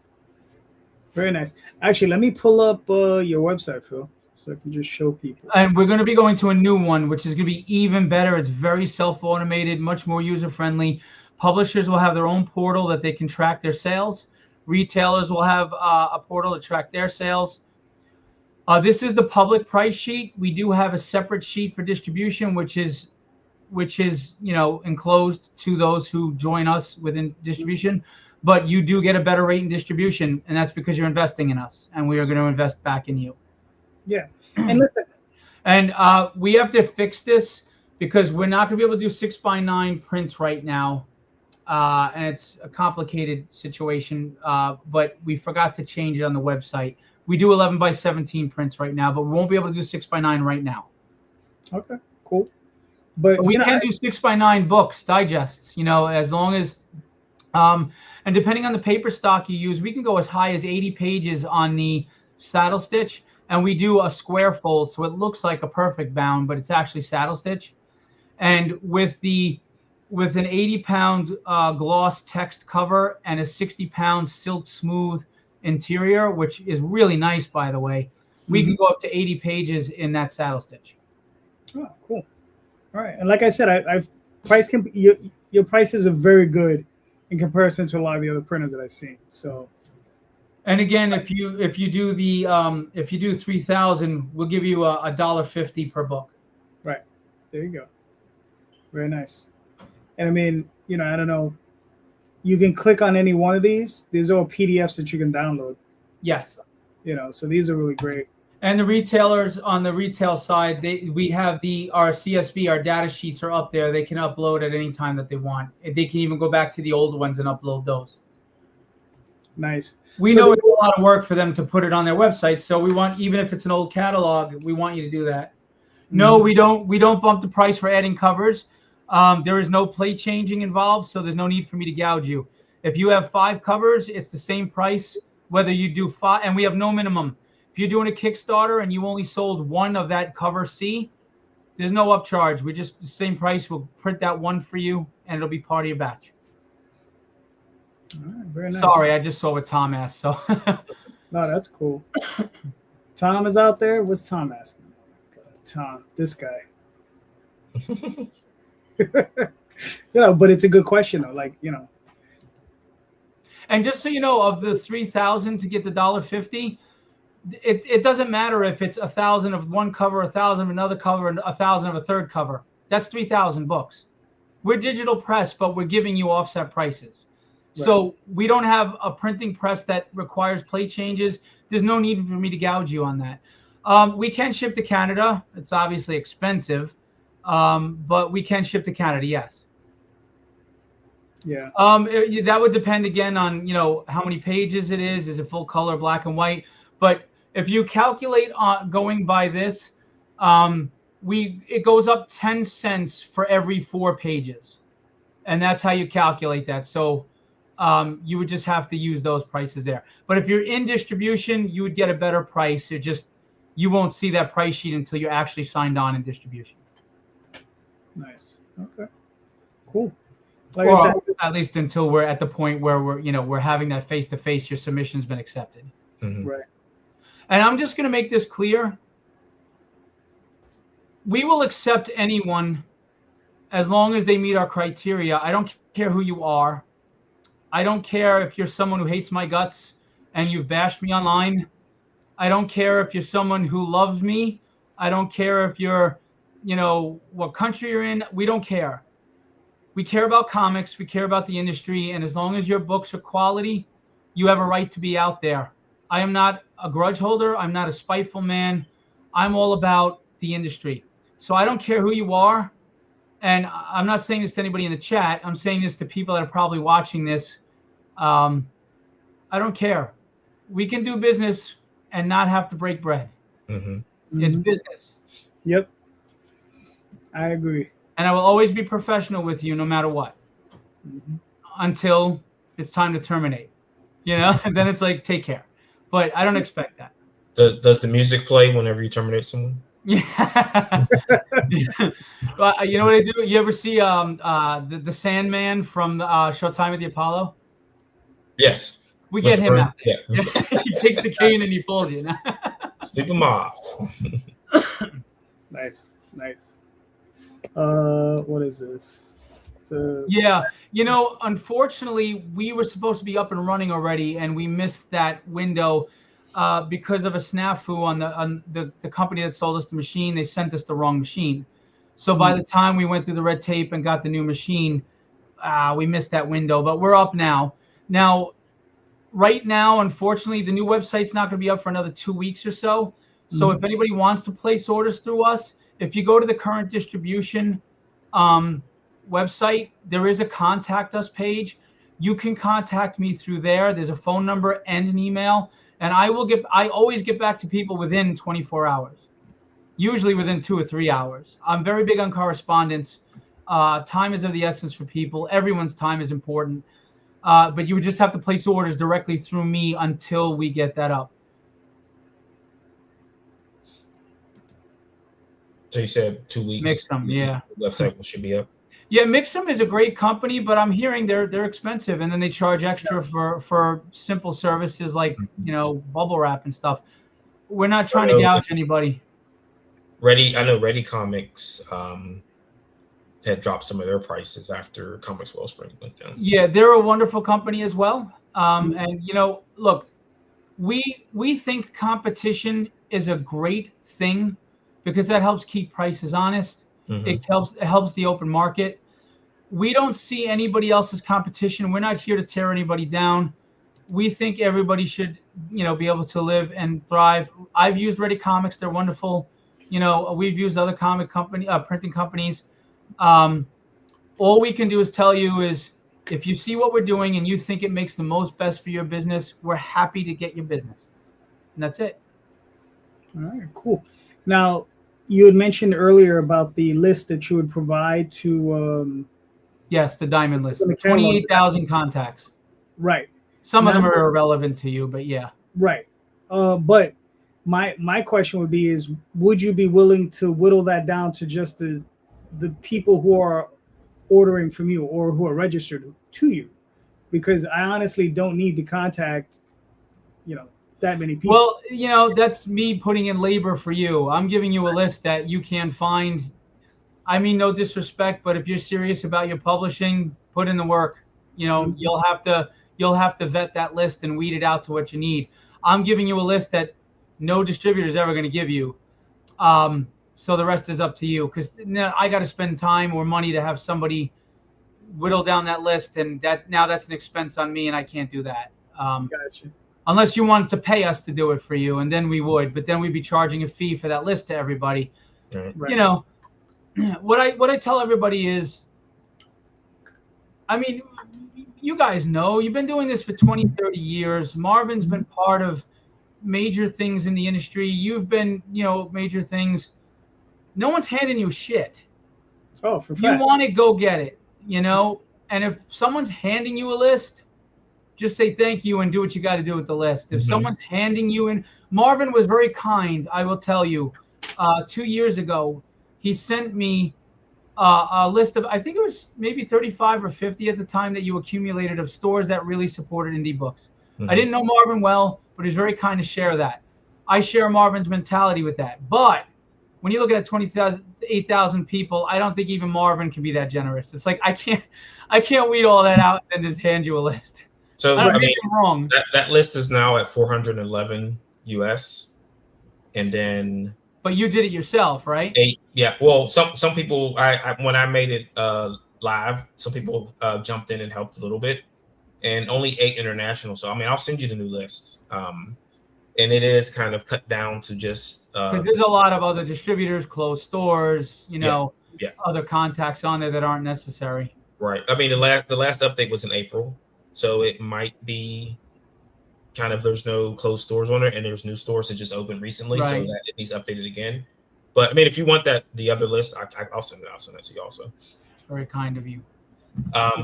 Very nice. Actually, let me pull up your website, Phil, so I can just show people. And we're going to be going to a new one, which is going to be even better. It's very self-automated, much more user-friendly. Publishers will have their own portal that they can track their sales. Retailers will have a portal to track their sales. This is the public price sheet. We do have a separate sheet for distribution, which is enclosed to those who join us within distribution. But you do get a better rate in distribution, and that's because you're investing in us, and we are going to invest back in you. Yeah, and listen. And we have to fix this because we're not going to be able to do 6x9 prints right now. And it's a complicated situation, but we forgot to change it on the website. We do 11x17 prints right now, but we won't be able to do 6x9 right now. Okay, cool. But we can do 6x9 books, digests, as long as, and depending on the paper stock you use, we can go as high as 80 pages on the saddle stitch, and we do a square fold, so it looks like a perfect bound, but it's actually saddle stitch. And with the with an 80-pound gloss text cover and a 60-pound silk smooth interior, which is really nice, by the way. We can go up to 80 pages in that saddle stitch. Oh, cool. All right. And like I said, I've your prices are very good in comparison to a lot of the other printers that I've seen. So, and again, if you do the if you do 3,000, we'll give you $1.50 per book. Right. There you go. Very nice. And I mean, you know, I don't know, you can click on any one of these. These are all PDFs that you can download. Yes. You know, so these are really great. And the retailers on the retail side, we have our CSV, our data sheets are up there. They can upload at any time that they want. They can even go back to the old ones and upload those. Nice. We know it's a lot of work for them to put it on their website, so we want, even if it's an old catalog, we want you to do that. No, we don't bump the price for adding covers. There is no plate changing involved, so there's no need for me to gouge you. If you have 5 covers, it's the same price, whether you do 5, and we have no minimum. If you're doing a Kickstarter and you only sold 1 of that cover C, there's no upcharge. We just, the same price. We'll print that 1 for you, and it'll be part of your batch. All right, very nice. Sorry, I just saw what Tom asked. So. No, that's cool. Tom is out there. What's Tom asking? Tom, this guy. You know, but it's a good question though. Like, you know. And just so you know, of the 3,000 to get the $1.50, it doesn't matter if it's 1,000 of one cover, 1,000 of another cover, and 1,000 of a third cover. That's 3,000 books. We're digital press, but we're giving you offset prices. Right. So we don't have a printing press that requires plate changes. There's no need for me to gouge you on that. We can ship to Canada. It's obviously expensive, but we can ship to Canada. Yes. Yeah. That would depend again on, you know, how many pages it is. Is it full color, black and white? But if you calculate on going by this, it goes up 10 cents for every 4 pages, and that's how you calculate that. So you would just have to use those prices there. But if you're in distribution, you would get a better price. You won't see that price sheet until you're actually signed on in distribution. Nice. Okay. Cool. Like I said, at least until we're at the point where we're having that face-to-face, your submission's been accepted. Mm-hmm. Right. And I'm just going to make this clear. We will accept anyone as long as they meet our criteria. I don't care who you are. I don't care if you're someone who hates my guts and you've bashed me online. I don't care if you're someone who loves me. I don't care if you're, what country you're in. We don't care. We care about comics. We care about the industry. And as long as your books are quality, you have a right to be out there. I am not a grudge holder. I'm not a spiteful man. I'm all about the industry. So I don't care who you are. And I'm not saying this to anybody in the chat. I'm saying this to people that are probably watching this. I don't care. We can do business and not have to break bread. Mm-hmm. It's business. Yep. I agree. And I will always be professional with you no matter what. Mm-hmm. Until it's time to terminate. And then it's like, take care. But I don't expect that. Does the music play whenever you terminate someone? Yeah. Well, you know what I do? You ever see the Sandman from Showtime at the Apollo? Yes. We get him out there. Yeah. He takes the cane and he pulls you. Sleep him off. Nice. What is this? Yeah. Unfortunately, we were supposed to be up and running already, and we missed that window because of a snafu on the company that sold us the machine. They sent us the wrong machine. So by the time we went through the red tape and got the new machine, we missed that window. But we're up now. Right now, unfortunately, the new website's not going to be up for another 2 weeks or so. So if anybody wants to place orders through us, if you go to the current distribution website, there is a contact us page. You can contact me through there. There's a phone number and an email, and I always get back to people within 24 hours, usually within 2 or 3 hours. I'm very big on correspondence. Time is of the essence for people. Everyone's time is important. But you would just have to place orders directly through me until we get that up. So you said 2 weeks. Mix them, yeah. The website should be up. Yeah, Mixum is a great company, but I'm hearing they're expensive, and then they charge extra for simple services like bubble wrap and stuff. We're not trying to gouge anybody. I know Ready Comics had dropped some of their prices after Comics Wellspring went down. Yeah, they're a wonderful company as well. And look, we think competition is a great thing because that helps keep prices honest. It helps the open market. We don't see anybody else's competition. We're not here to tear anybody down. We think everybody should, be able to live and thrive. I've used Ready Comics; they're wonderful. We've used other printing companies. All we can do is tell you is if you see what we're doing and you think it makes the most best for your business, we're happy to get your business. And that's it. All right, cool. Now, you had mentioned earlier about the list that you would provide to. Yes, the diamond list. 28,000 contacts. Right. Some of them are irrelevant to you, but yeah. Right. But my question would be is, would you be willing to whittle that down to just the people who are ordering from you or who are registered to you? Because I honestly don't need to contact, that many people. Well, that's me putting in labor for you. I'm giving you a list that you can find. I mean, no disrespect, but if you're serious about your publishing, put in the work. You'll have to vet that list and weed it out to what you need. I'm giving you a list that no distributor is ever going to give you. So the rest is up to you, because I got to spend time or money to have somebody whittle down that list, and that's an expense on me, and I can't do that. Gotcha. Unless you wanted to pay us to do it for you, and then we would, but then we'd be charging a fee for that list to everybody. Right. What I tell everybody is, I mean, you guys know, you've been doing this for 20, 30 years. Marvin's been part of major things in the industry. You've been, major things. No one's handing you shit. Oh, for fact. You want it, go get it, And if someone's handing you a list, just say thank you and do what you got to do with the list. If someone's handing you in, Marvin was very kind, I will tell you. 2 years ago, he sent me a list of, I think it was maybe 35 or 50 at the time that you accumulated of stores that really supported indie books. I didn't know Marvin well, but he's very kind to share that. I share Marvin's mentality with that. But when you look at 8,000 people, I don't think even Marvin can be that generous. It's like I can't weed all that out and just hand you a list. So I mean, wrong. That list is now at 411 US, and then. But you did it yourself, right? 8, yeah. Well, some people, I when I made it live, some people jumped in and helped a little bit, and only 8 international. So I mean, I'll send you the new list, and it is kind of cut down to just because there's a lot of other distributors, closed stores, other contacts on there that aren't necessary. Right. I mean, the last update was in April, so it might be kind of there's no closed stores on it, and there's new stores that just opened recently, so that it needs updated again. But I mean, if you want the other list, I'll send it. I'll send it to you also. It's very kind of you.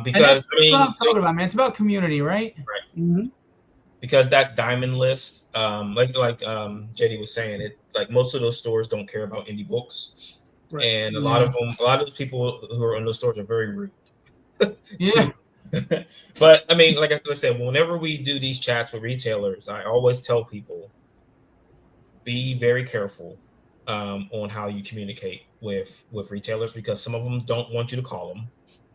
Because I mean, what I'm talking about, man. It's about community, right? Right. Mm-hmm. Because that diamond list, like JD was saying, it like most of those stores don't care about indie books, and a lot of those people who are in those stores are very rude. Yeah. But I mean, like I said, whenever we do these chats with retailers, I always tell people, be very careful on how you communicate with retailers, because some of them don't want you to call them.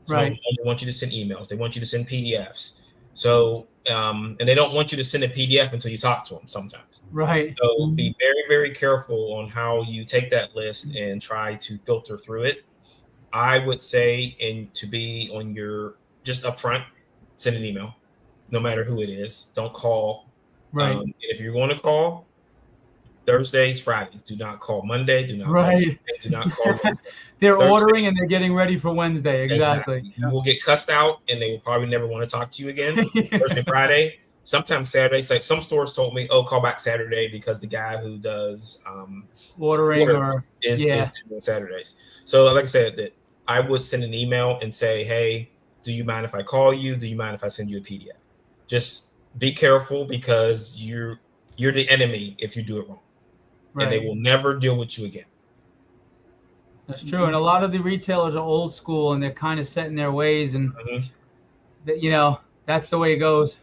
Some of them only want you to send emails. They want you to send PDFs. So, and they don't want you to send a PDF until you talk to them sometimes. Right. So be very, very careful on how you take that list and try to filter through it. I would say, and to be on your just upfront, send an email, no matter who it is. Don't call. Right. And if you're going to call, Thursdays, Fridays. Do not call Monday. Do not call Tuesday. Do not call Wednesday. They're Thursday. Ordering and they're getting ready for Wednesday. Exactly. You will get cussed out, and they will probably never want to talk to you again. Thursday, Friday. Sometimes Saturdays. Like some stores told me, "Oh, call back Saturday," because the guy who does ordering is on Saturdays. So, like I said, that I would send an email and say, "Hey, do you mind if I call you? Do you mind if I send you a PDF?" Just be careful, because you're the enemy if you do it wrong. Right. And they will never deal with you again. That's true. And a lot of the retailers are old school and they're kind of set in their ways, and that's the way it goes.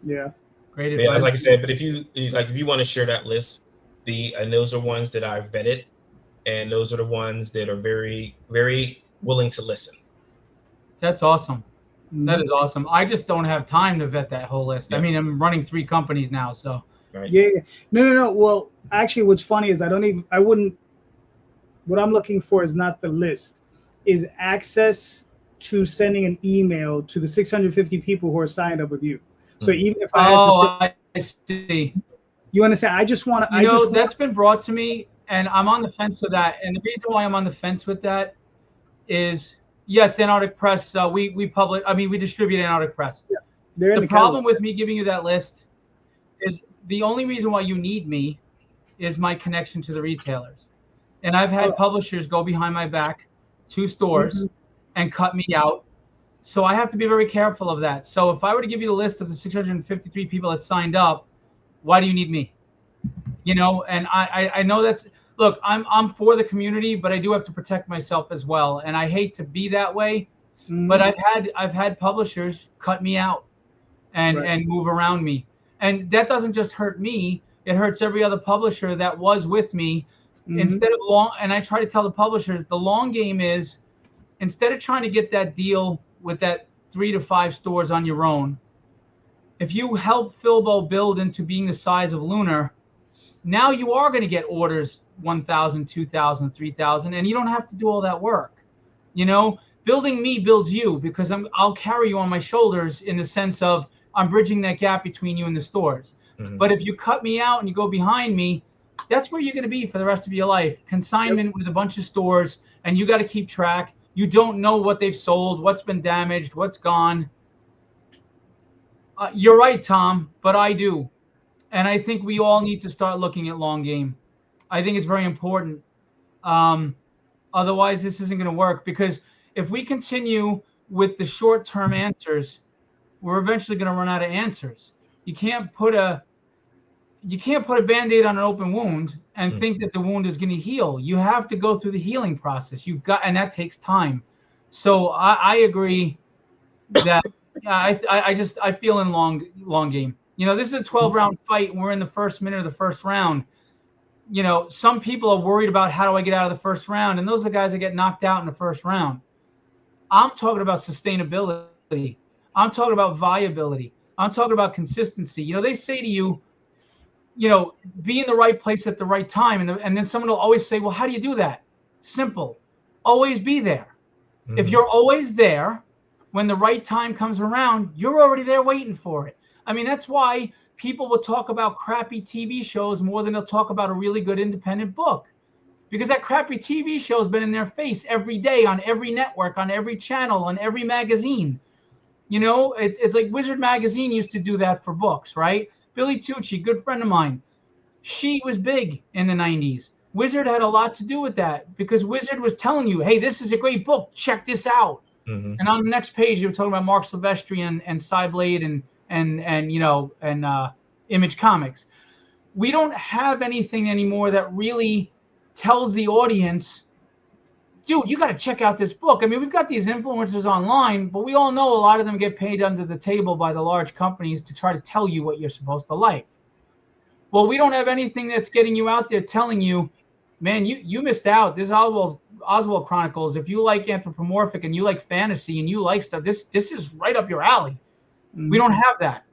Yeah. Great advice. Yeah, like I said, but if you want to share that list, and those are ones that I've vetted, and those are the ones that are very, very willing to listen. That's awesome. That is awesome. I just don't have time to vet that whole list. I mean, I'm running 3 companies now, so. Right. Yeah. No. Well, actually, what's funny is what I'm looking for is not the list, is access to sending an email to the 650 people who are signed up with you. So even if I I see. You understand? I just want to. That's been brought to me, and I'm on the fence with that. And the reason why I'm on the fence with that is, yes, Antarctic Press. We distribute Antarctic Press. Yeah. The problem with me giving you that list is the only reason why you need me is my connection to the retailers. And I've had publishers go behind my back to stores and cut me out. So I have to be very careful of that. So if I were to give you the list of the 653 people that signed up, why do you need me? And I know look, I'm for the community, but I do have to protect myself as well. And I hate to be that way, but I've had publishers cut me out and move around me. And that doesn't just hurt me, it hurts every other publisher that was with me. Instead of and I try to tell the publishers, the long game is, instead of trying to get that deal with that 3 to 5 stores on your own, if you help Philbo build into being the size of Lunar, now you are going to get orders 1,000, 2,000, 3,000, and you don't have to do all that work. Building me builds you, because I'll carry you on my shoulders, in the sense of I'm bridging that gap between you and the stores. But if you cut me out and you go behind me, that's where you're going to be for the rest of your life. Consignment with a bunch of stores, and you got to keep track. You don't know what they've sold, what's been damaged, what's gone. You're right, Tom, but I do. And I think we all need to start looking at long game. I think it's very important. Otherwise, this isn't going to work, because if we continue with the short-term answers, we're eventually going to run out of answers. You can't put a Band-Aid on an open wound and think that the wound is going to heal. You have to go through the healing process. And that takes time. So I agree that I feel in long game. This is a 12-round fight, and we're in the first minute of the first round. Some people are worried about, how do I get out of the first round? And those are the guys that get knocked out in the first round. I'm talking about sustainability. I'm talking about viability. I'm talking about consistency. They say to you, be in the right place at the right time. And then someone will always say, well, how do you do that? Simple. Always be there. If you're always there, when the right time comes around, you're already there waiting for it. I mean, that's why people will talk about crappy TV shows more than they'll talk about a really good independent book. Because that crappy TV show has been in their face every day, on every network, on every channel, on every magazine. It's like Wizard Magazine used to do that for books, right? Billy Tucci, good friend of mine, she was big in the 90s. Wizard had a lot to do with that, because Wizard was telling you, hey, this is a great book, check this out. And on the next page, you were talking about Mark Silvestri and Cyblade and Image Comics. We don't have anything anymore that really tells the audience, dude, you got to check out this book. I mean, we've got these influencers online, but we all know a lot of them get paid under the table by the large companies to try to tell you what you're supposed to like. Well, we don't have anything that's getting you out there telling you, man, you missed out. This Oswald Chronicles. If you like anthropomorphic and you like fantasy and you like stuff, this is right up your alley. We don't have that,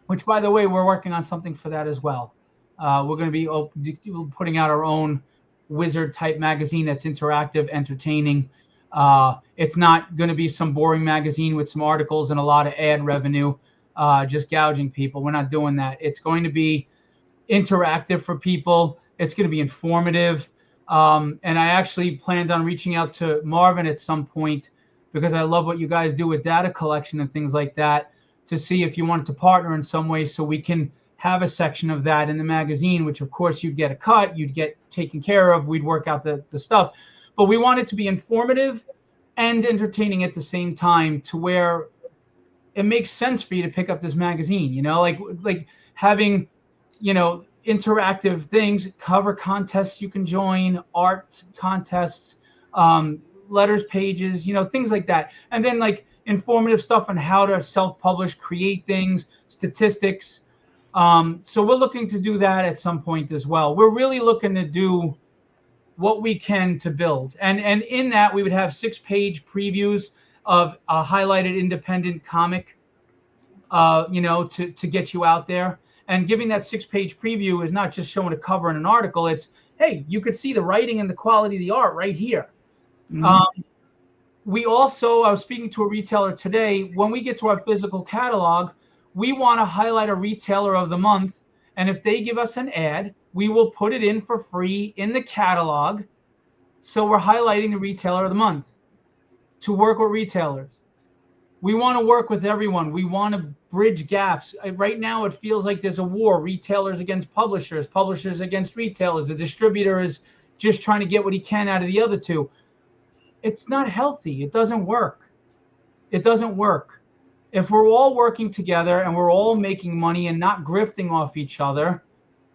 which, by the way, we're working on something for that as well. We're going to be putting out our own Wizard type magazine that's interactive, entertaining. It's not going to be some boring magazine with some articles and a lot of ad revenue, just gouging people. We're not doing that. It's going to be interactive for people. It's going to be informative. And I actually planned on reaching out to Marvin at some point, because I love what you guys do with data collection and things like that, to see if you wanted to partner in some way so we can have a section of that in the magazine, which of course you'd get a cut, you'd get taken care of, we'd work out the stuff. But we want it to be informative and entertaining at the same time, to where it makes sense for you to pick up this magazine, like having, interactive things, cover contests you can join, art contests, letters pages, things like that. And then like informative stuff on how to self-publish, create things, statistics. So we're looking to do that at some point as well. We're really looking to do what we can to build. And in that, we would have 6-page previews of a highlighted independent comic, to get you out there. And giving that 6-page preview is not just showing a cover and an article. It's, hey, you could see the writing and the quality of the art right here. Mm-hmm. We also, I was speaking to a retailer today, when we get to our physical catalog, we want to highlight a retailer of the month. And if they give us an ad, we will put it in for free in the catalog. So we're highlighting the retailer of the month to work with retailers. We want to work with everyone. We want to bridge gaps. Right now, it feels like there's a war, retailers against publishers, publishers against retailers. The distributor is just trying to get what he can out of the other two. It's not healthy. It doesn't work. It doesn't work. If we're all working together and we're all making money and not grifting off each other,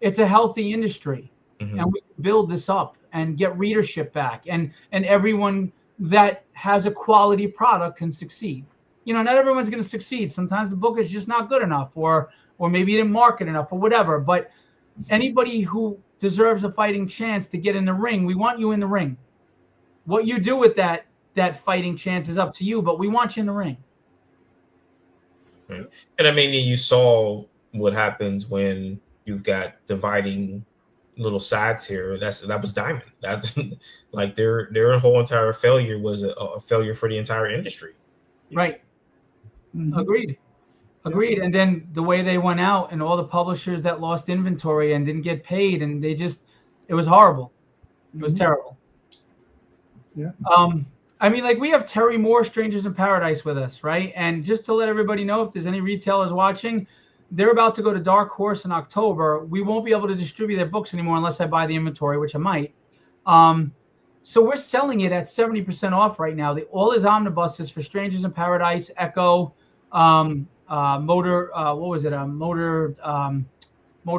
it's a healthy industry. Mm-hmm. And we can build this up and get readership back. And everyone that has a quality product can succeed. Not everyone's going to succeed. Sometimes the book is just not good enough, or maybe you didn't market enough, or whatever. But anybody who deserves a fighting chance to get in the ring, we want you in the ring. What you do with that fighting chance is up to you, but we want you in the ring. Right. And I mean, you saw what happens when you've got dividing little sides here. That was Diamond. That like their whole entire failure was a failure for the entire industry. Right. Mm-hmm. Agreed. And then the way they went out and all the publishers that lost inventory and didn't get paid, and it was horrible. It was terrible. Yeah. I mean, like, we have Terry Moore, Strangers in Paradise, with us, right? And just to let everybody know, if there's any retailers watching, they're about to go to Dark Horse in October. We won't be able to distribute their books anymore unless I buy the inventory, which I might. So we're selling it at 70% off right now. All his omnibuses for Strangers in Paradise, Echo, Motor, what was it? Motor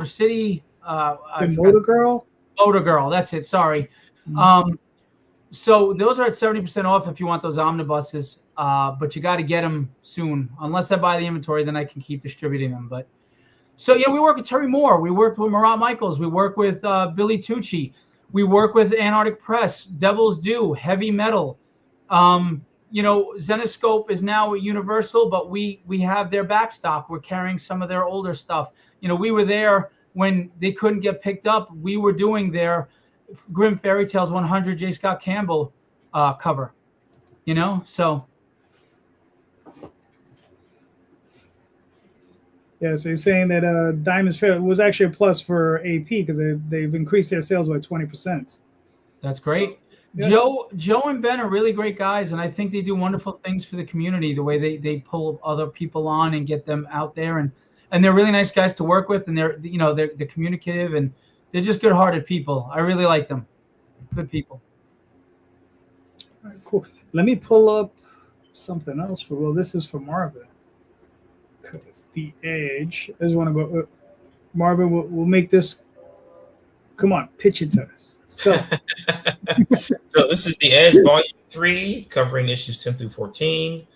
City. Motor Girl? Motor Girl, that's it. Sorry. Mm-hmm. So those are at 70% off if you want those omnibuses, but you got to get them soon. Unless I buy the inventory, then I can keep distributing them. But so, we work with Terry Moore. We worked with Marat Michaels. We work with Billy Tucci. We work with Antarctic Press, Devil's Due, Heavy Metal. Zenoscope is now at Universal, but we have their backstock. We're carrying some of their older stuff. We were there when they couldn't get picked up. We were doing their Grim Fairy Tales 100 J. Scott Campbell cover. So. Yeah, so you're saying that Diamond's Fair was actually a plus for AP because they've increased their sales by 20%. That's great. So, yeah. Joe and Ben are really great guys, and I think they do wonderful things for the community, the way they pull other people on and get them out there, and they're really nice guys to work with, and they're communicative, and they're just good-hearted people. I really like them. Good people. All right, cool. Let me pull up something else this is for Marvin. Because The Edge. I just want to go. Marvin, we'll make this. Come on, pitch it to us. So this is The Edge, Volume 3, covering issues 10 through 14.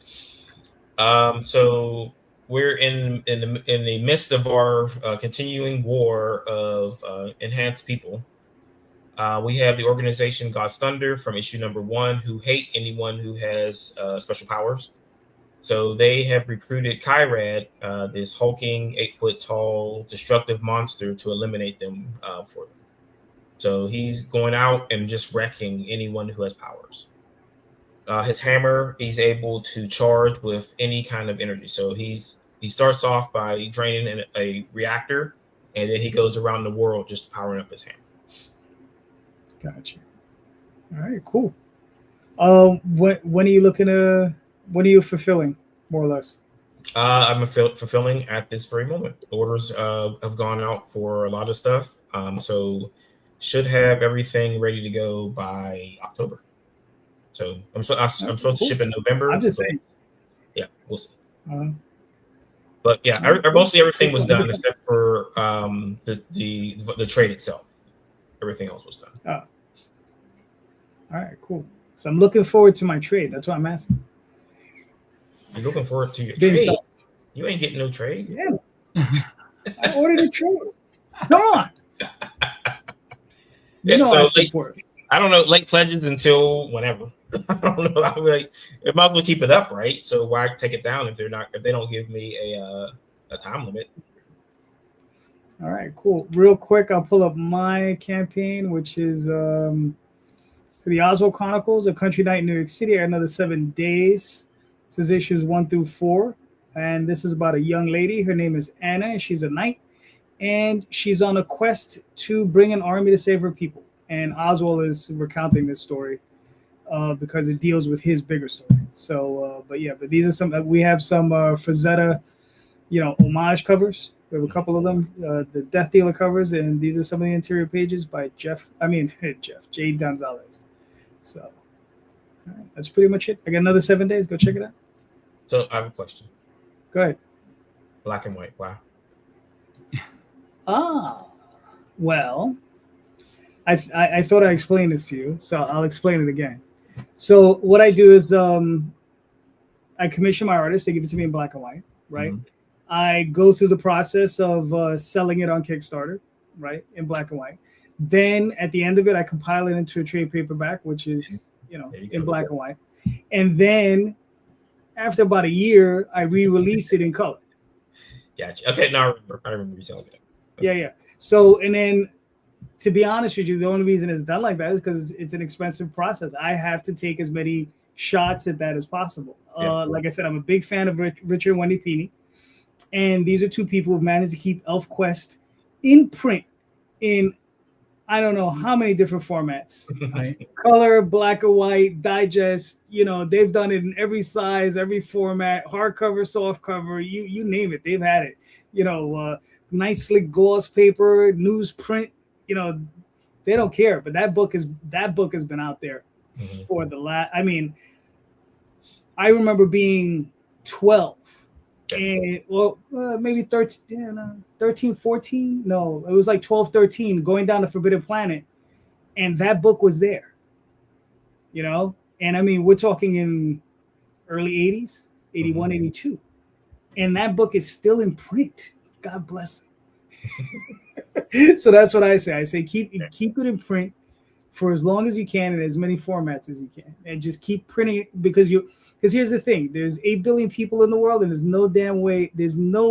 So we're in the midst of our continuing war of enhanced people. We have the organization God's Thunder from issue number 1, who hate anyone who has special powers. So they have recruited Kyrad, this hulking, 8-foot tall, destructive monster, to eliminate them for them. So he's going out and just wrecking anyone who has powers. His hammer, he's able to charge with any kind of energy. So he starts off by draining a reactor, and then he goes around the world just powering up his hammer. Gotcha. All right, cool. When are you looking to? When are you fulfilling, more or less? I'm fulfilling at this very moment. Orders have gone out for a lot of stuff, so should have everything ready to go by October. So I'm supposed to ship in November. I'm just saying. Yeah, we'll see. But yeah, mostly everything was done except for the trade itself. Everything else was done. All right, cool. So I'm looking forward to my trade. That's what I'm asking. You're looking forward to your Didn't trade. stop. You ain't getting no trade. Yeah. I ordered a trade. Come on. Yeah, You know so I late, support. I don't know, late pledges until whenever. I don't know. I'm like, it might as well keep it up, right? So why take it down if they don't give me a time limit? All right, cool. Real quick, I'll pull up my campaign, which is for the Oswald Chronicles, A Country Night in New York City. I got another 7 days. This is issues 1 through 4. And this is about a young lady. Her name is Anna, and she's a knight. And she's on a quest to bring an army to save her people. And Oswald is recounting this story because it deals with his bigger story. So, but these are some, we have some Frazetta, homage covers. We have a couple of them, the Death Dealer covers, and these are some of the interior pages by Jade Gonzalez. So, all right, that's pretty much it. I got another 7 days. Go check it out. So I have a question. Go ahead. Black and white. Wow. Well, I thought I explained this to you, so I'll explain it again. So what I do is I commission my artists. They give it to me in black and white, right? Mm-hmm. I go through the process of selling it on Kickstarter, right, in black and white. Then at the end of it, I compile it into a trade paperback, which is, in black and white. And then after about a year, I re-release it in color. Gotcha. Okay, now I remember you telling me that. Okay. Yeah. So, and then to be honest with you, the only reason it's done like that is because it's an expensive process. I have to take as many shots at that as possible. Like I said, I'm a big fan of Richard and Wendy Pini. And these are two people who've managed to keep ElfQuest in print in I don't know how many different formats. Right? Color, black and white, digest, they've done it in every size, every format, hardcover, softcover, you name it, they've had it. Nice slick gloss paper, newsprint, they don't care. But that book has been out there for the last. I mean, I remember being 12. And maybe 13, 14. No, it was like 12, 13, going down the Forbidden Planet. And that book was there, And I mean, we're talking in early 80s, 81, 82. And that book is still in print. God bless it. So that's what I say. I say, keep it in print for as long as you can in as many formats as you can. And just keep printing it because here's the thing: there's 8 billion people in the world, and there's no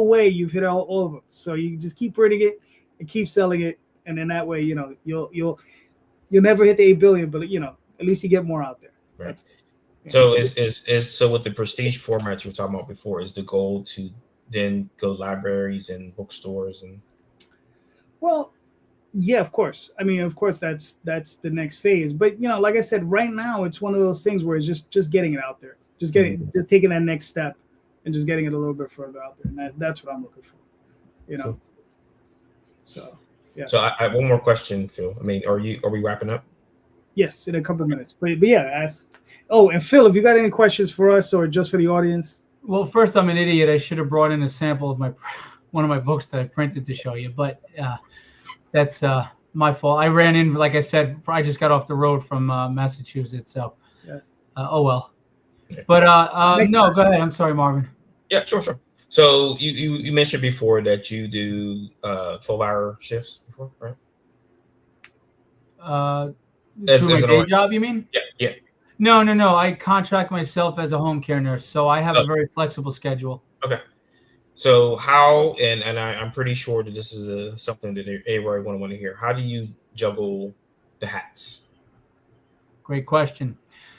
way you've hit all of them. So you just keep printing it and keep selling it, and then that way, you'll never hit the 8 billion, but at least you get more out there. Right. So so with the prestige format you were talking about before, is the goal to then go libraries and bookstores and? Well, yeah, of course. I mean, of course, that's the next phase. But like I said, right now it's one of those things where it's just getting it out there. Just taking that next step and just getting it a little bit further out there. And that's what I'm looking for, So, yeah. So I have one more question, Phil. I mean, are we wrapping up? Yes, in a couple of minutes. But yeah, ask. Oh, and Phil, have you got any questions for us or just for the audience? Well, first, I'm an idiot. I should have brought in a sample of one of my books that I printed to show you. But that's my fault. I ran in, like I said, I just got off the road from Massachusetts. So, oh well. But no, go ahead. I'm sorry, Marvin. Yeah, sure. So you mentioned before that you do 12-hour shifts before, right? Through my day job, you mean? Yeah. No. I contract myself as a home care nurse, so I have a very flexible schedule. Okay. So how, and I'm pretty sure that this is something that everybody want to hear. How do you juggle the hats? Great question.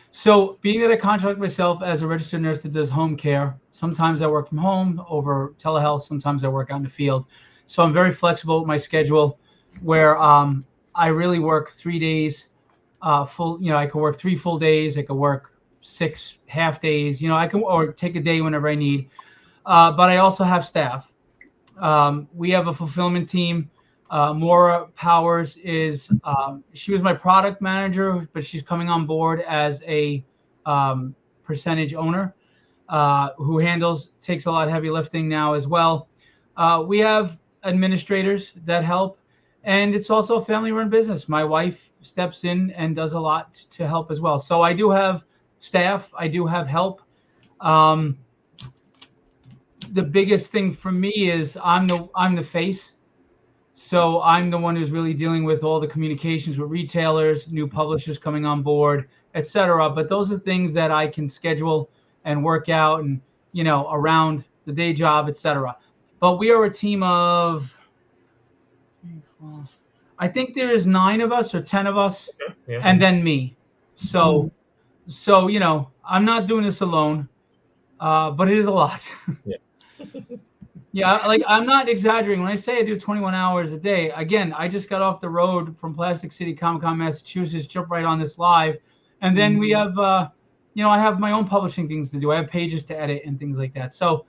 So being that I contract myself as a registered nurse that does home care, sometimes I work from home over telehealth, sometimes I work out in the field. So I'm very flexible with my schedule where I really work 3 days full. I could work 3 full days. I could work 6 half days. I can or take a day whenever I need. But I also have staff. We have a fulfillment team. Maura Powers is, she was my product manager, but she's coming on board as a percentage owner who takes a lot of heavy lifting now as well. We have administrators that help. And it's also a family-run business. My wife steps in and does a lot to help as well. So I do have staff. I do have help. The biggest thing for me is I'm the face. So I'm the one who's really dealing with all the communications with retailers, new publishers coming on board, etc. But those are things that I can schedule and work out, and around the day job, etc. But we are a team of, I think there is 9 of us or 10 of us, and then me. So I'm not doing this alone, but it is a lot. Yeah. Yeah, like I'm not exaggerating when I say I do 21 hours a day. Again, I just got off the road from Plastic City, Comic-Con, Massachusetts, jumped right on this live, and then we have, I have my own publishing things to do. I have pages to edit and things like that. So,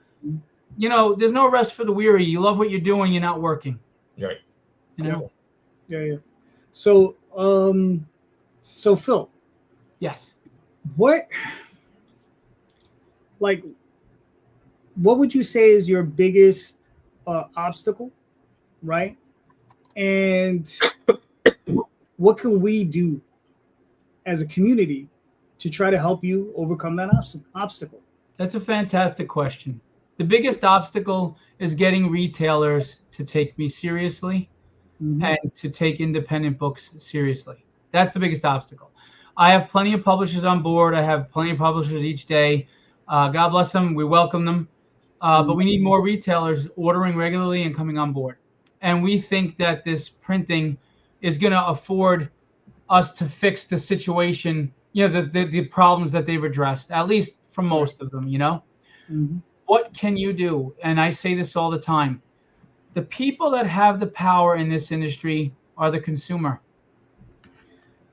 there's no rest for the weary. You love what you're doing, you're not working. Right. Yeah. So, so Phil. Yes. What would you say is your biggest obstacle, right? And what can we do as a community to try to help you overcome that obstacle? That's a fantastic question. The biggest obstacle is getting retailers to take me seriously and to take independent books seriously. That's the biggest obstacle. I have plenty of publishers on board. I have plenty of publishers each day. God bless them. We welcome them. But we need more retailers ordering regularly and coming on board. And we think that this printing is going to afford us to fix the situation, the problems that they've addressed, at least for most of them, What can you do? And I say this all the time. The people that have the power in this industry are the consumer.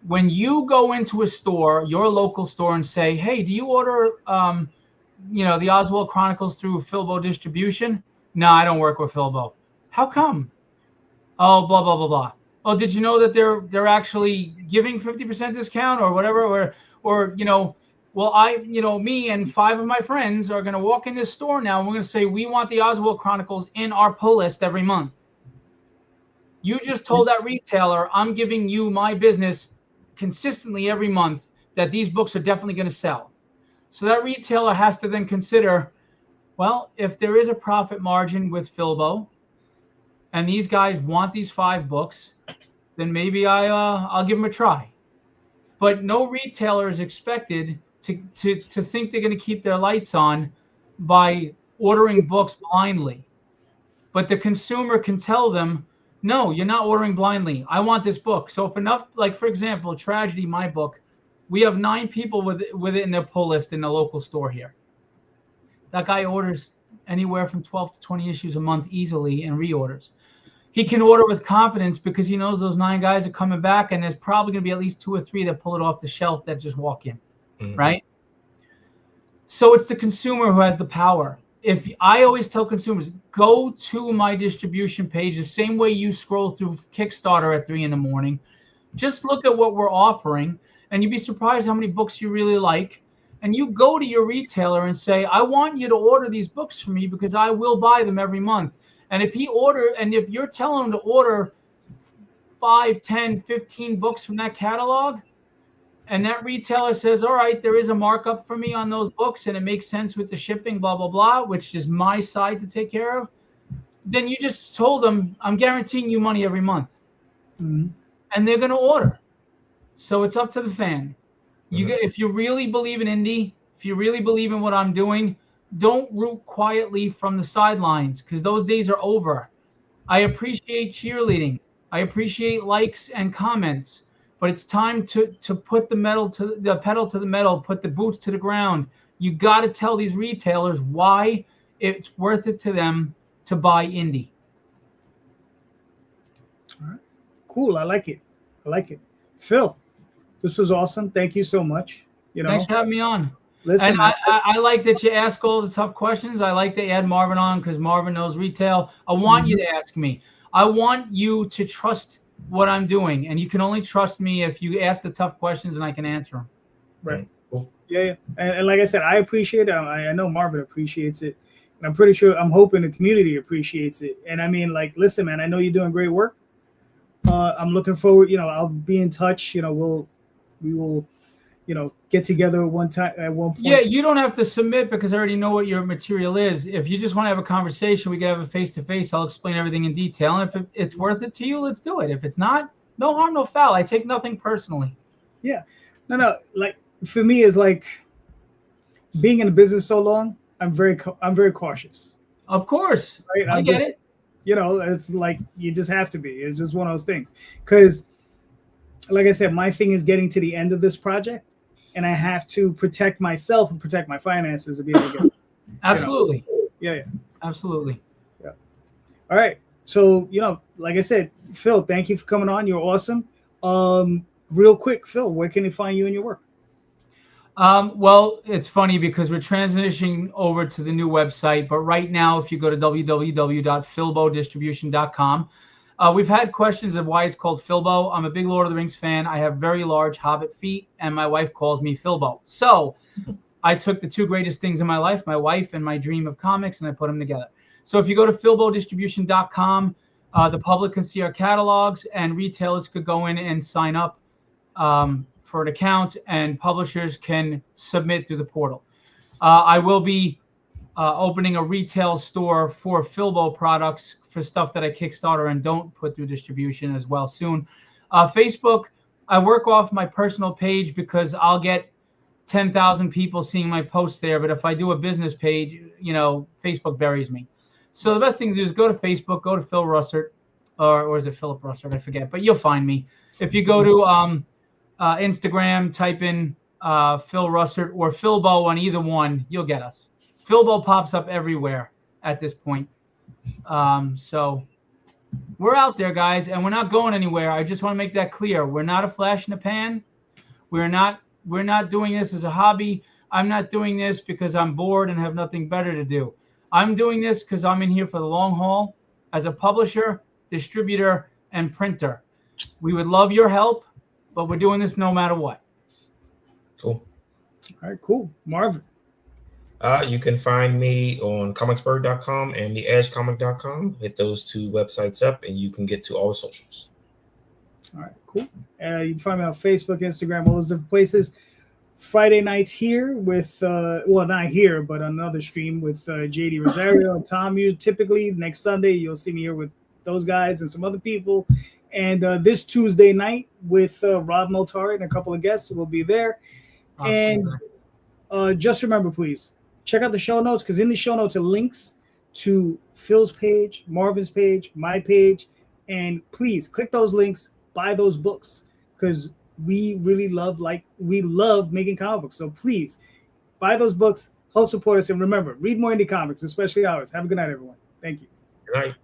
When you go into a store, your local store, and say, hey, do you order the Oswald Chronicles through Philbo distribution? No, I don't work with Philbo. How come? Oh, blah, blah, blah, blah. Oh, did you know that they're actually giving 50% discount or whatever? Or well, me and 5 of my friends are going to walk in this store now and we're going to say, we want the Oswald Chronicles in our pull list every month. You just told that retailer, I'm giving you my business consistently every month, that these books are definitely going to sell. So that retailer has to then consider, well, if there is a profit margin with Philbo and these guys want these 5 books, then maybe I'll give them a try. But no retailer is expected to think they're going to keep their lights on by ordering books blindly. But the consumer can tell them, no, you're not ordering blindly. I want this book. So if enough, like for example, Tragedy, my book, we have 9 people with it in their pull list in the local store here. That guy orders anywhere from 12 to 20 issues a month easily and reorders. He can order with confidence because he knows those 9 guys are coming back, and there's probably going to be at least 2 or 3 that pull it off the shelf that just walk in, right? So it's the consumer who has the power. If I always tell consumers, go to my distribution page the same way you scroll through Kickstarter at 3 in the morning. Just look at what we're offering, and you'd be surprised how many books you really like. And you go to your retailer and say, I want you to order these books for me because I will buy them every month. And if if you're telling him to order 5, 10, 15 books from that catalog, and that retailer says, all right, there is a markup for me on those books and it makes sense with the shipping, blah, blah, blah, which is my side to take care of, then you just told them, I'm guaranteeing you money every month. And they're going to order. So it's up to the fan. If you really believe in indie, if you really believe in what I'm doing, don't root quietly from the sidelines because those days are over. I appreciate cheerleading. I appreciate likes and comments, but it's time to put the pedal to the metal, put the boots to the ground. You got to tell these retailers why it's worth it to them to buy indie. All right. Cool. I like it. Phil, this was awesome. Thank you so much. Thanks for having me on. Listen, and I like that you ask all the tough questions. I like that you had Marvin on because Marvin knows retail. I want you to ask me. I want you to trust what I'm doing, and you can only trust me if you ask the tough questions and I can answer them. Right. Cool. Yeah. And like I said, I appreciate it. I know Marvin appreciates it, and I'm hoping the community appreciates it. And I mean, listen, man, I know you're doing great work. I'm looking forward. I'll be in touch. We will, get together one time at one point. Yeah, you don't have to submit because I already know what your material is. If you just want to have a conversation, we can have a face-to-face. I'll explain everything in detail. And if it's worth it to you, let's do it. If it's not, no harm, no foul. I take nothing personally. Yeah. No. Like, for me, it's like being in the business so long, I'm very cautious. Of course. Right? I get it. It's like you just have to be. It's just one of those things. Because, like I said, my thing is getting to the end of this project, and I have to protect myself and protect my finances to be able to get. Absolutely. Yeah. Absolutely. Yeah. All right. So, like I said, Phil, thank you for coming on. You're awesome. Real quick, Phil, where can they find you and your work? Well, it's funny because we're transitioning over to the new website, but right now, if you go to www.philbodistribution.com, we've had questions of why it's called Philbo. I'm a big Lord of the Rings fan. I have very large hobbit feet, and my wife calls me Philbo. So I took the two greatest things in my life, my wife and my dream of comics, and I put them together. So if you go to philbodistribution.com, the public can see our catalogs, and retailers could go in and sign up for an account, and publishers can submit through the portal. I will be opening a retail store for Philbo products for stuff that I Kickstarter and don't put through distribution as well soon. Facebook, I work off my personal page because I'll get 10,000 people seeing my posts there. But if I do a business page, Facebook buries me. So the best thing to do is go to Facebook, go to Phil Russertt, or is it Phillip Russertt? I forget, but you'll find me. If you go to Instagram, type in Phil Russertt or Philbo on either one, you'll get us. Philbo pops up everywhere at this point. So we're out there, guys, and we're not going anywhere. I just want to make that clear. We're not a flash in the pan. We're not doing this as a hobby. I'm not doing this because I'm bored and have nothing better to do. I'm doing this because I'm in here for the long haul as a publisher, distributor, and printer. We would love your help, but we're doing this no matter what. Cool. All right, cool. Marvin. You can find me on comicsburg.com and theedgecomic.com. Hit those two websites up and you can get to all the socials. All right, cool. You can find me on Facebook, Instagram, all those different places. Friday nights here with, not here, but another stream with JD Rosario and Tom. You typically, next Sunday, you'll see me here with those guys and some other people. And this Tuesday night with Rob Notari and a couple of guests will be there. And just remember, please, check out the show notes, because in the show notes are links to Phil's page, Marvin's page, my page. And please click those links, buy those books, because we really love making comic books. So please buy those books, help support us. And remember, read more indie comics, especially ours. Have a good night, everyone. Thank you. Good night.